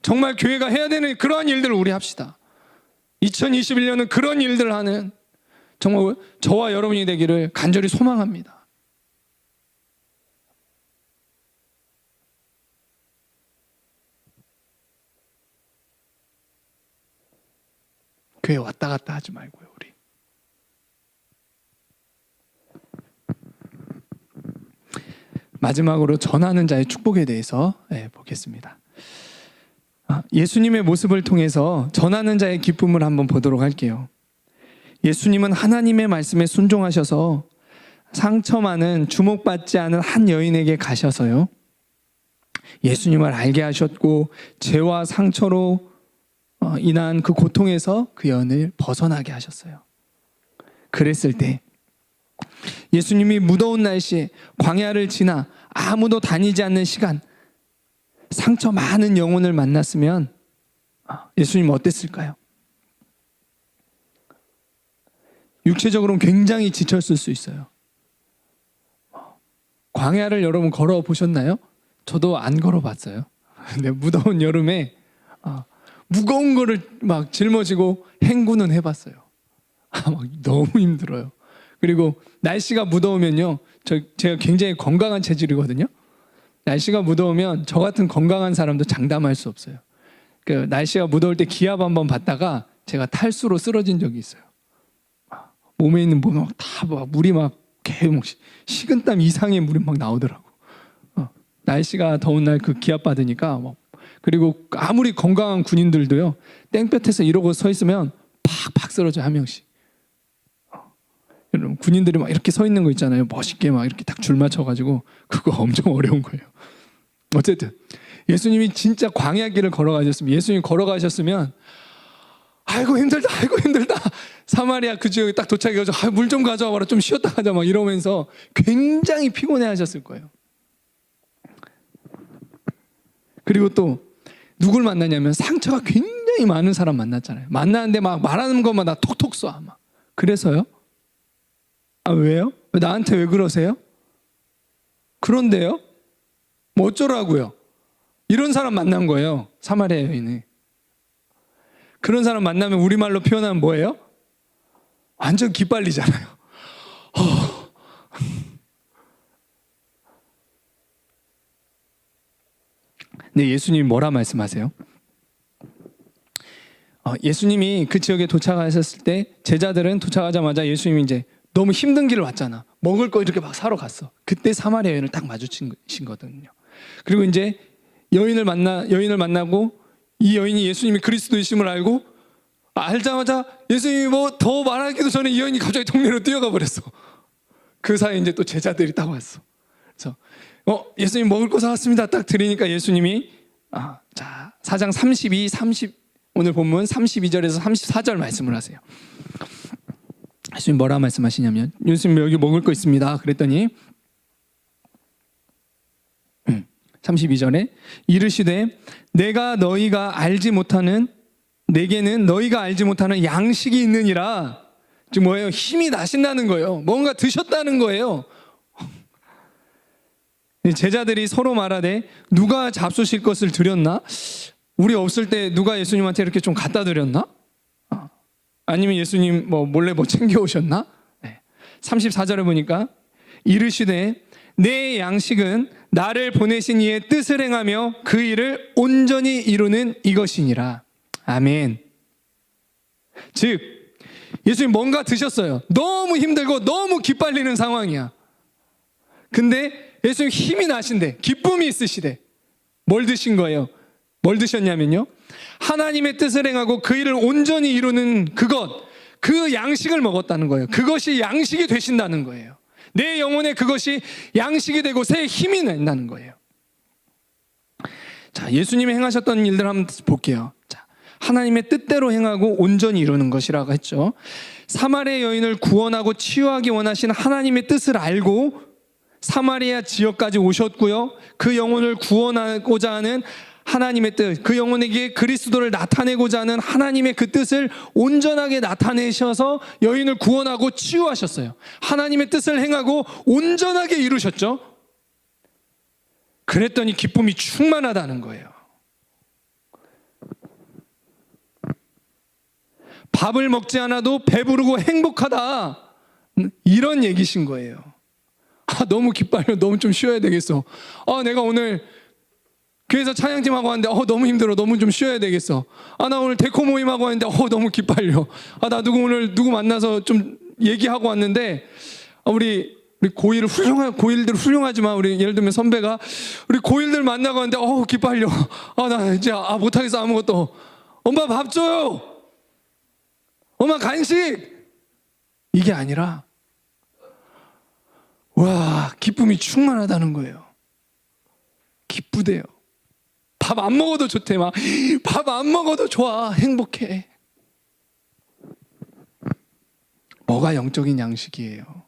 정말 교회가 해야 되는 그러한 일들을 우리 합시다. 2021년은 그런 일들을 하는 정말 저와 여러분이 되기를 간절히 소망합니다. 교회 왔다 갔다 하지 말고요, 우리. 마지막으로 전하는 자의 축복에 대해서 보겠습니다. 예수님의 모습을 통해서 전하는 자의 기쁨을 한번 보도록 할게요. 예수님은 하나님의 말씀에 순종하셔서 상처 많은 주목받지 않은 한 여인에게 가셔서요, 예수님을 알게 하셨고 죄와 상처로 인한 그 고통에서 그 여인을 벗어나게 하셨어요. 그랬을 때 예수님이 무더운 날씨에 광야를 지나 아무도 다니지 않는 시간, 상처 많은 영혼을 만났으면 예수님은 어땠을까요? 육체적으로는 굉장히 지쳤을 수 있어요. 광야를 여러분 걸어보셨나요? 저도 안 걸어봤어요. 근데 무더운 여름에 무거운 거를 막 짊어지고 행군은 해봤어요. 막 너무 힘들어요. 그리고 날씨가 무더우면요, 제가 굉장히 건강한 체질이거든요. 날씨가 무더우면 저 같은 건강한 사람도 장담할 수 없어요. 그 날씨가 무더울 때 기압 한번 받다가 제가 탈수로 쓰러진 적이 있어요. 몸에 있는 몸이 다 물이 막 계속 식은땀 이상의 물이 막 나오더라고. 날씨가 더운 날 그 기압 받으니까 그리고 아무리 건강한 군인들도요, 땡볕에서 이러고 서 있으면 팍팍 쓰러져, 한 명씩. 여러분, 군인들이 막 이렇게 서 있는 거 있잖아요. 멋있게 막 이렇게 딱 줄 맞춰가지고, 그거 엄청 어려운 거예요. 어쨌든 예수님이 진짜 광야길을 걸어가셨으면, 예수님이 걸어가셨으면 아이고 힘들다, 아이고 힘들다, 사마리아 그 지역에 딱 도착해가지고 물 좀 가져와 봐라, 좀 쉬었다 가자 막 이러면서 굉장히 피곤해 하셨을 거예요. 그리고 또 누굴 만나냐면 상처가 굉장히 많은 사람 만났잖아요. 만나는데 막 말하는 것마다 톡톡 쏴. 막. 그래서요? 왜요? 나한테 왜 그러세요? 그런데요? 뭐 어쩌라고요? 이런 사람 만난 거예요, 사마리아 여인이. 그런 사람 만나면 우리말로 표현하면 뭐예요? 완전 기빨리잖아요. 근데 예수님이 뭐라 말씀하세요? 예수님이 그 지역에 도착하셨을 때 제자들은 도착하자마자 예수님이 이제 너무 힘든 길을 왔잖아. 먹을 거 이렇게 막 사러 갔어. 그때 사마리아 여인을 딱 마주친 거거든요. 그리고 이제 여인을 만나고 이 여인이 예수님이 그리스도이심을 알자마자 예수님이 뭐 더 말하기도 전에 이 여인이 갑자기 동네로 뛰어가 버렸어. 그 사이에 이제 또 제자들이 딱 왔어. 그래서 예수님 먹을 거 사왔습니다. 딱 드리니까 예수님이 자 4장 32, 30 오늘 본문 32절에서 34절 말씀을 하세요. 예수님 뭐라 말씀하시냐면 예수님 여기 먹을 거 있습니다. 그랬더니 32절에 이르시되 내게는 너희가 알지 못하는 양식이 있느니라. 지금 뭐예요? 힘이 나신다는 거예요. 뭔가 드셨다는 거예요. 제자들이 서로 말하되 누가 잡수실 것을 드렸나? 우리 없을 때 누가 예수님한테 이렇게 좀 갖다 드렸나? 아니면 예수님 몰래 챙겨 오셨나? 34절에 보니까 이르시되 내 양식은 나를 보내신 이의 뜻을 행하며 그 일을 온전히 이루는 이것이니라. 아멘. 즉 예수님 뭔가 드셨어요. 너무 힘들고 너무 기빨리는 상황이야. 근데 예수님 힘이 나신대. 기쁨이 있으시대. 뭘 드신 거예요? 뭘 드셨냐면요, 하나님의 뜻을 행하고 그 일을 온전히 이루는 그 양식을 먹었다는 거예요. 그것이 양식이 되신다는 거예요. 내 영혼에 그것이 양식이 되고 새 힘이 난다는 거예요. 자, 예수님이 행하셨던 일들 한번 볼게요. 자, 하나님의 뜻대로 행하고 온전히 이루는 것이라고 했죠. 사마리아 여인을 구원하고 치유하기 원하시는 하나님의 뜻을 알고 사마리아 지역까지 오셨고요. 그 영혼을 구원하고자 하는 하나님의 뜻, 그 영혼에게 그리스도를 나타내고자 하는 하나님의 그 뜻을 온전하게 나타내셔서 여인을 구원하고 치유하셨어요. 하나님의 뜻을 행하고 온전하게 이루셨죠. 그랬더니 기쁨이 충만하다는 거예요. 밥을 먹지 않아도 배부르고 행복하다, 이런 얘기신 거예요. 너무 기빨려. 너무 좀 쉬어야 되겠어. 내가 오늘 교회에서 찬양팀 하고 왔는데 너무 힘들어. 너무 좀 쉬어야 되겠어. 나 오늘 데코 모임 하고 왔는데 너무 기빨려. 나 누구 만나서 좀 얘기하고 왔는데 우리 고일들 훌륭하지만 우리 예를 들면 선배가 우리 고일들 만나고 왔는데 기빨려. 나 이제 못하겠어. 아무것도. 엄마 밥 줘요. 엄마 간식. 이게 아니라 와, 기쁨이 충만하다는 거예요. 기쁘대요. 밥 안 먹어도 좋대. 밥 안 먹어도 좋아. 행복해. 뭐가 영적인 양식이에요?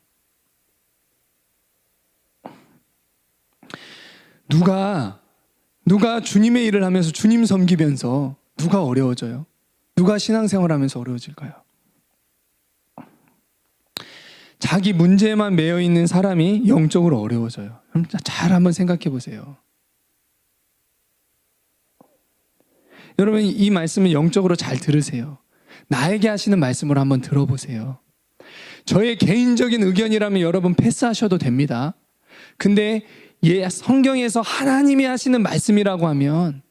누가 주님의 일을 하면서 주님 섬기면서 누가 어려워져요? 누가 신앙생활하면서 어려워질까요? 자기 문제에만 매여 있는 사람이 영적으로 어려워져요. 잘 한번 생각해 보세요. 여러분, 이 말씀을 영적으로 잘 들으세요. 나에게 하시는 말씀을 한번 들어보세요. 저의 개인적인 의견이라면 여러분 패스하셔도 됩니다. 근데 성경에서 하나님이 하시는 말씀이라고 하면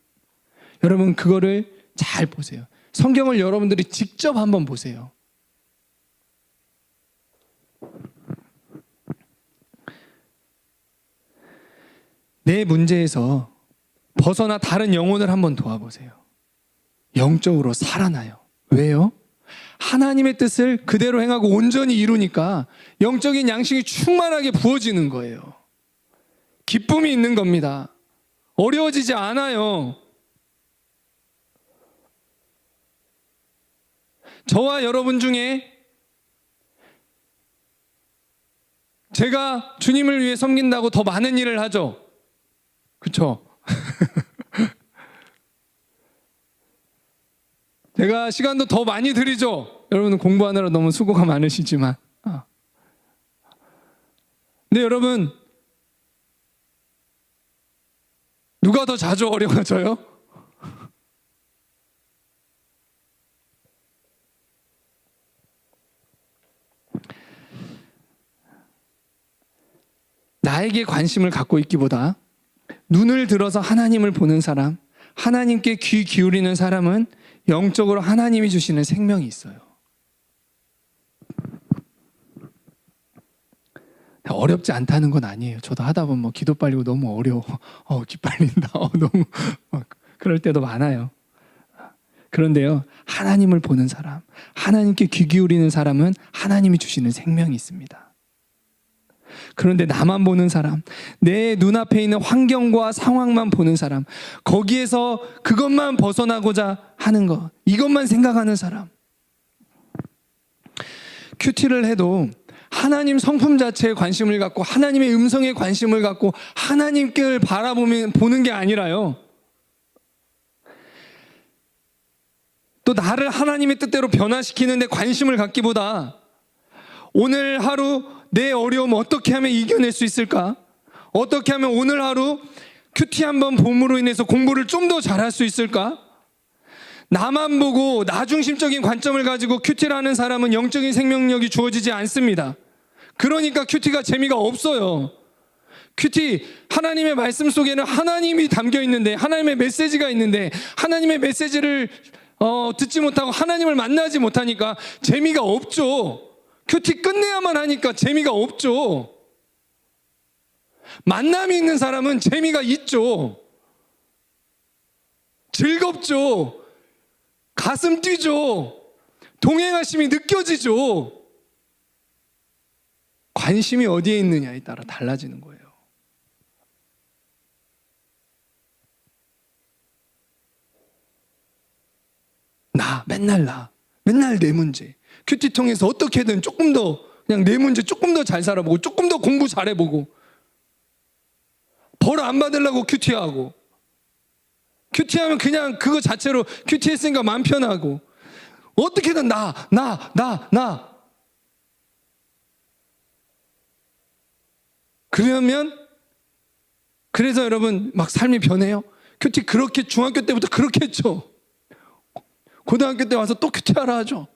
여러분 그거를 잘 보세요. 성경을 여러분들이 직접 한번 보세요. 내 문제에서 벗어나 다른 영혼을 한번 도와보세요. 영적으로 살아나요. 왜요? 하나님의 뜻을 그대로 행하고 온전히 이루니까 영적인 양식이 충만하게 부어지는 거예요. 기쁨이 있는 겁니다. 어려워지지 않아요. 저와 여러분 중에 제가 주님을 위해 섬긴다고 더 많은 일을 하죠. 그렇죠? 제가 시간도 더 많이 드리죠. 여러분은 공부하느라 너무 수고가 많으시지만. 근데 여러분, 누가 더 자주 어려워져요? 나에게 관심을 갖고 있기보다 눈을 들어서 하나님을 보는 사람, 하나님께 귀 기울이는 사람은 영적으로 하나님이 주시는 생명이 있어요. 어렵지 않다는 건 아니에요. 저도 하다 보면 뭐 기도 빨리고 너무 어려워. 기빨린다. 너무 그럴 때도 많아요. 그런데요, 하나님을 보는 사람, 하나님께 귀 기울이는 사람은 하나님이 주시는 생명이 있습니다. 그런데 나만 보는 사람, 내 눈앞에 있는 환경과 상황만 보는 사람, 거기에서 그것만 벗어나고자 하는 것, 이것만 생각하는 사람, 큐티를 해도 하나님 성품 자체에 관심을 갖고 하나님의 음성에 관심을 갖고 하나님께 보는 게 아니라요, 또 나를 하나님의 뜻대로 변화시키는 데 관심을 갖기보다 오늘 하루 내 어려움 어떻게 하면 이겨낼 수 있을까? 어떻게 하면 오늘 하루 큐티 한번 봄으로 인해서 공부를 좀 더 잘할 수 있을까? 나만 보고 나 중심적인 관점을 가지고 큐티를 하는 사람은 영적인 생명력이 주어지지 않습니다. 그러니까 큐티가 재미가 없어요. 큐티, 하나님의 말씀 속에는 하나님이 담겨 있는데, 하나님의 메시지가 있는데, 하나님의 메시지를 듣지 못하고 하나님을 만나지 못하니까 재미가 없죠. 큐티 끝내야만 하니까 재미가 없죠. 만남이 있는 사람은 재미가 있죠. 즐겁죠. 가슴 뛰죠. 동행하심이 느껴지죠. 관심이 어디에 있느냐에 따라 달라지는 거예요. 맨날 내 문제. 큐티 통해서 어떻게든 조금 더 그냥 내 문제 조금 더 잘 살아보고 조금 더 공부 잘해보고 벌 안 받으려고 큐티하고, 큐티하면 그냥 그거 자체로 큐티했으니까 마음 편하고, 어떻게든 나 그러면, 그래서 여러분 막 삶이 변해요. 큐티 그렇게 중학교 때부터 그렇게 했죠. 고등학교 때 와서 또 큐티하라 하죠.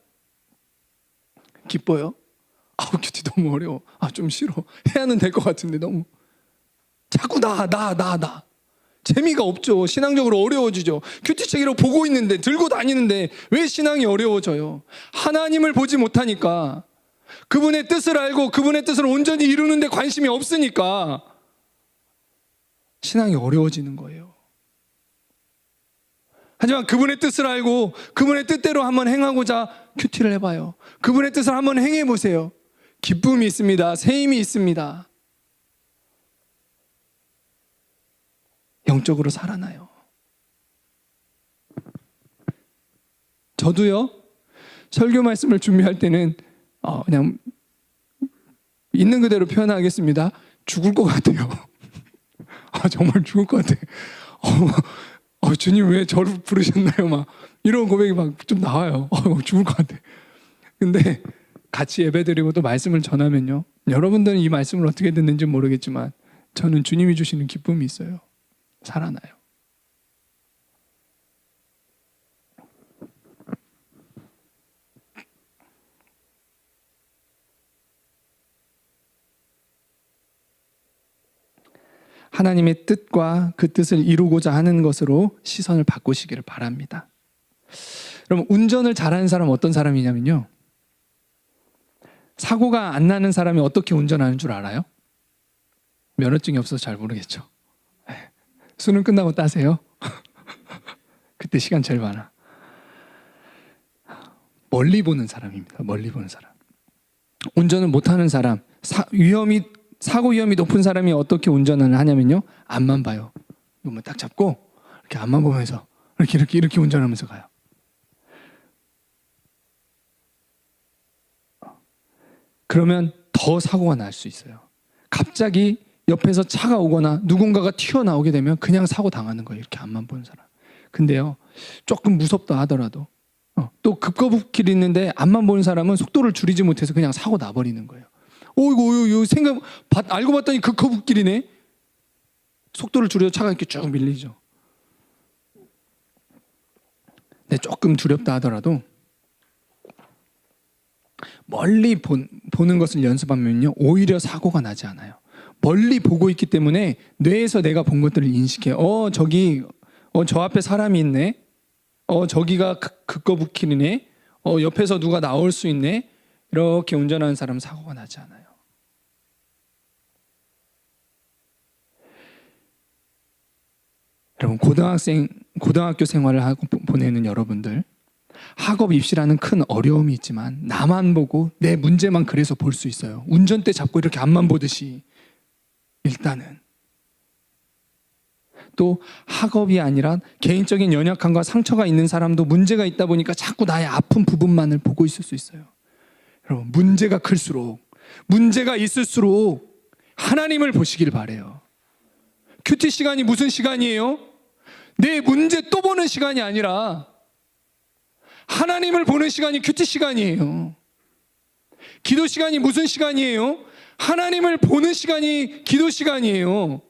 기뻐요? 큐티 너무 어려워. 좀 싫어. 해야는 될 것 같은데 너무 자꾸 나 재미가 없죠. 신앙적으로 어려워지죠. 큐티 책으로 보고 있는데, 들고 다니는데 왜 신앙이 어려워져요? 하나님을 보지 못하니까, 그분의 뜻을 알고 그분의 뜻을 온전히 이루는데 관심이 없으니까 신앙이 어려워지는 거예요. 하지만 그분의 뜻을 알고 그분의 뜻대로 한번 행하고자 큐티를 해봐요. 그분의 뜻을 한번 행해보세요. 기쁨이 있습니다. 새 힘이 있습니다. 영적으로 살아나요. 저도요, 설교 말씀을 준비할 때는 그냥 있는 그대로 표현하겠습니다. 죽을 것 같아요. 정말 죽을 것 같아요. 주님 왜 저를 부르셨나요? 막 이런 고백이 막 좀 나와요. 죽을 것 같아. 근데 같이 예배드리고 또 말씀을 전하면요, 여러분들은 이 말씀을 어떻게 듣는지 모르겠지만 저는 주님이 주시는 기쁨이 있어요. 살아나요. 하나님의 뜻과 그 뜻을 이루고자 하는 것으로 시선을 바꾸시기를 바랍니다. 그럼 운전을 잘하는 사람은 어떤 사람이냐면요, 사고가 안 나는 사람이 어떻게 운전하는 줄 알아요? 면허증이 없어서 잘 모르겠죠. 수능 끝나고 따세요. 그때 시간 제일 많아. 멀리 보는 사람입니다. 멀리 보는 사람. 운전을 못하는 사람, 사고 위험이 높은 사람이 어떻게 운전을 하냐면요, 앞만 봐요. 이거만 딱 잡고 이렇게 앞만 보면서 이렇게 운전하면서 가요. 그러면 더 사고가 날 수 있어요. 갑자기 옆에서 차가 오거나 누군가가 튀어나오게 되면 그냥 사고 당하는 거예요. 이렇게 앞만 보는 사람. 근데요, 조금 무섭다 하더라도 또 급거북길이 있는데 앞만 보는 사람은 속도를 줄이지 못해서 그냥 사고 나버리는 거예요. 이거 알고 봤더니 급거북길이네. 속도를 줄여서 차가 이렇게 쭉 밀리죠. 근데 조금 두렵다 하더라도 멀리 보는 것을 연습하면요, 오히려 사고가 나지 않아요. 멀리 보고 있기 때문에 뇌에서 내가 본 것들을 인식해요. 저기 저 앞에 사람이 있네. 저기가 급거북길이네. 옆에서 누가 나올 수 있네. 이렇게 운전하는 사람은 사고가 나지 않아요. 여러분 고등학교 생활을 하고 보내는 여러분들, 학업 입시라는 큰 어려움이 있지만 나만 보고 내 문제만 그래서 볼 수 있어요. 운전대 잡고 이렇게 앞만 보듯이. 일단은 또 학업이 아니라 개인적인 연약함과 상처가 있는 사람도 문제가 있다 보니까 자꾸 나의 아픈 부분만을 보고 있을 수 있어요. 여러분, 문제가 클수록, 문제가 있을수록 하나님을 보시길 바래요. 큐티 시간이 무슨 시간이에요? 내 문제 또 보는 시간이 아니라 하나님을 보는 시간이 큐티 시간이에요. 기도 시간이 무슨 시간이에요? 하나님을 보는 시간이 기도 시간이에요.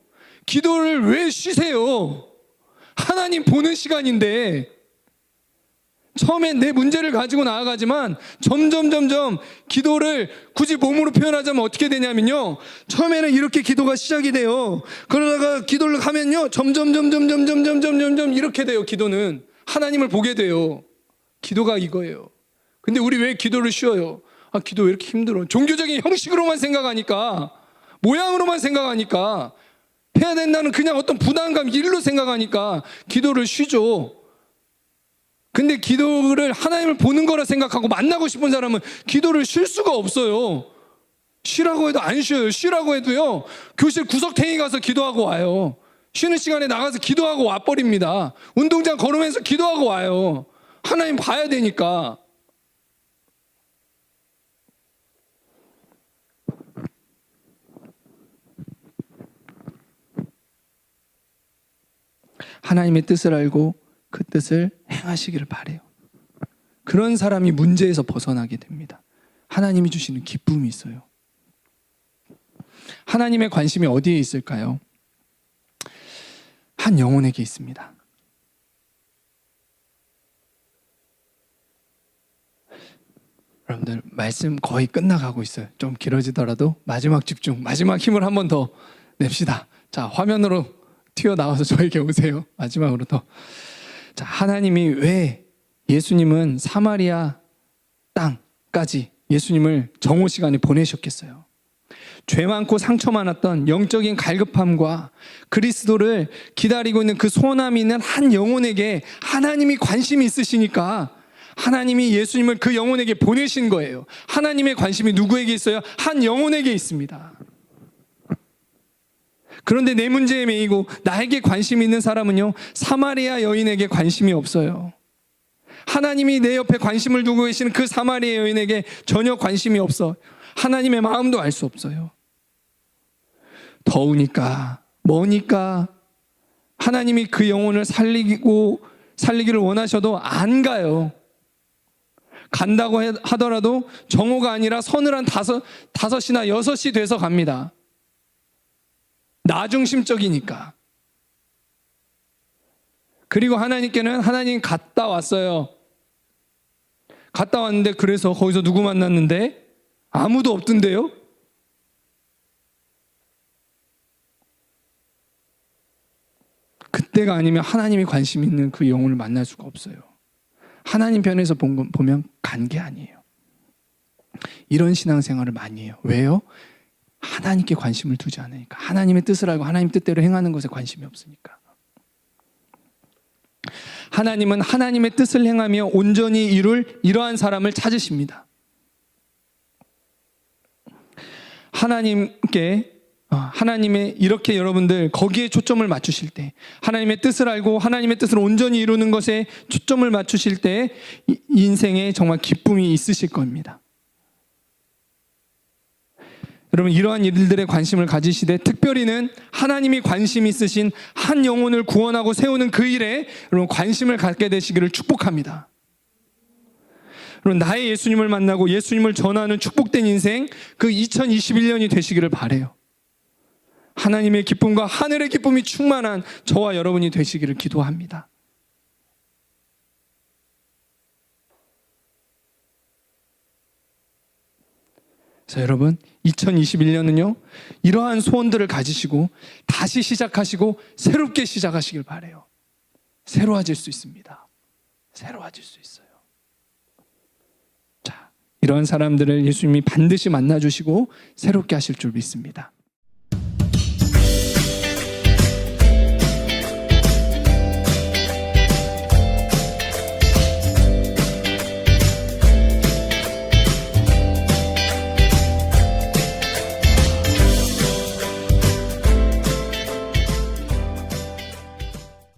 기도를 왜 쉬세요? 하나님 보는 시간인데. 처음엔 내 문제를 가지고 나아가지만 점점 기도를 굳이 몸으로 표현하자면 어떻게 되냐면요, 처음에는 이렇게 기도가 시작이 돼요. 그러다가 기도를 하면요 점점 이렇게 돼요. 기도는 하나님을 보게 돼요. 기도가 이거예요. 근데 우리 왜 기도를 쉬어요? 아, 기도 왜 이렇게 힘들어? 종교적인 형식으로만 생각하니까, 모양으로만 생각하니까, 해야 된다는 그냥 어떤 부담감, 일로 생각하니까 기도를 쉬죠. 근데 기도를 하나님을 보는 거라 생각하고 만나고 싶은 사람은 기도를 쉴 수가 없어요. 쉬라고 해도 안 쉬어요. 쉬라고 해도요, 교실 구석탱이 가서 기도하고 와요. 쉬는 시간에 나가서 기도하고 와버립니다. 운동장 걸으면서 기도하고 와요. 하나님 봐야 되니까. 하나님의 뜻을 알고 그 뜻을 행하시기를 바래요. 그런 사람이 문제에서 벗어나게 됩니다. 하나님이 주시는 기쁨이 있어요. 하나님의 관심이 어디에 있을까요? 한 영혼에게 있습니다. 여러분들, 말씀 거의 끝나가고 있어요. 좀 길어지더라도 마지막 집중, 마지막 힘을 한 번 더 냅시다. 자, 화면으로 튀어나와서 저에게 오세요. 마지막으로 더. 자, 하나님이 왜 예수님은 사마리아 땅까지 예수님을 정오 시간에 보내셨겠어요? 죄 많고 상처 많았던 영적인 갈급함과 그리스도를 기다리고 있는 그 소원함이 있는 한 영혼에게 하나님이 관심이 있으시니까 하나님이 예수님을 그 영혼에게 보내신 거예요. 하나님의 관심이 누구에게 있어요? 한 영혼에게 있습니다. 그런데 내 문제에 매이고 나에게 관심이 있는 사람은요, 사마리아 여인에게 관심이 없어요. 하나님이 내 옆에 관심을 두고 계시는 그 사마리아 여인에게 전혀 관심이 없어. 하나님의 마음도 알 수 없어요. 더우니까, 머니까 하나님이 그 영혼을 살리기를 원하셔도 안 가요. 간다고 하더라도 정오가 아니라 서늘한 5시나 6시 돼서 갑니다. 나 중심적이니까. 그리고 하나님께는 하나님 갔다 왔어요. 갔다 왔는데 그래서 거기서 누구 만났는데? 아무도 없던데요? 그때가 아니면 하나님이 관심 있는 그 영혼을 만날 수가 없어요. 하나님 편에서 보면 간 게 아니에요. 이런 신앙생활을 많이 해요. 왜요? 하나님께 관심을 두지 않으니까. 하나님의 뜻을 알고 하나님 뜻대로 행하는 것에 관심이 없으니까. 하나님은 하나님의 뜻을 행하며 온전히 이룰 이러한 사람을 찾으십니다. 하나님의 이렇게 여러분들 거기에 초점을 맞추실 때, 하나님의 뜻을 알고 하나님의 뜻을 온전히 이루는 것에 초점을 맞추실 때 인생에 정말 기쁨이 있으실 겁니다. 여러분, 이러한 일들에 관심을 가지시되 특별히는 하나님이 관심 있으신 한 영혼을 구원하고 세우는 그 일에 여러분 관심을 갖게 되시기를 축복합니다. 여러분, 나의 예수님을 만나고 예수님을 전하는 축복된 인생, 그 2021년이 되시기를 바라요. 하나님의 기쁨과 하늘의 기쁨이 충만한 저와 여러분이 되시기를 기도합니다. 그래서 여러분, 2021년은요 이러한 소원들을 가지시고 다시 시작하시고 새롭게 시작하시길 바라요. 새로워질 수 있습니다. 새로워질 수 있어요. 자, 이러한 사람들을 예수님이 반드시 만나주시고 새롭게 하실 줄 믿습니다.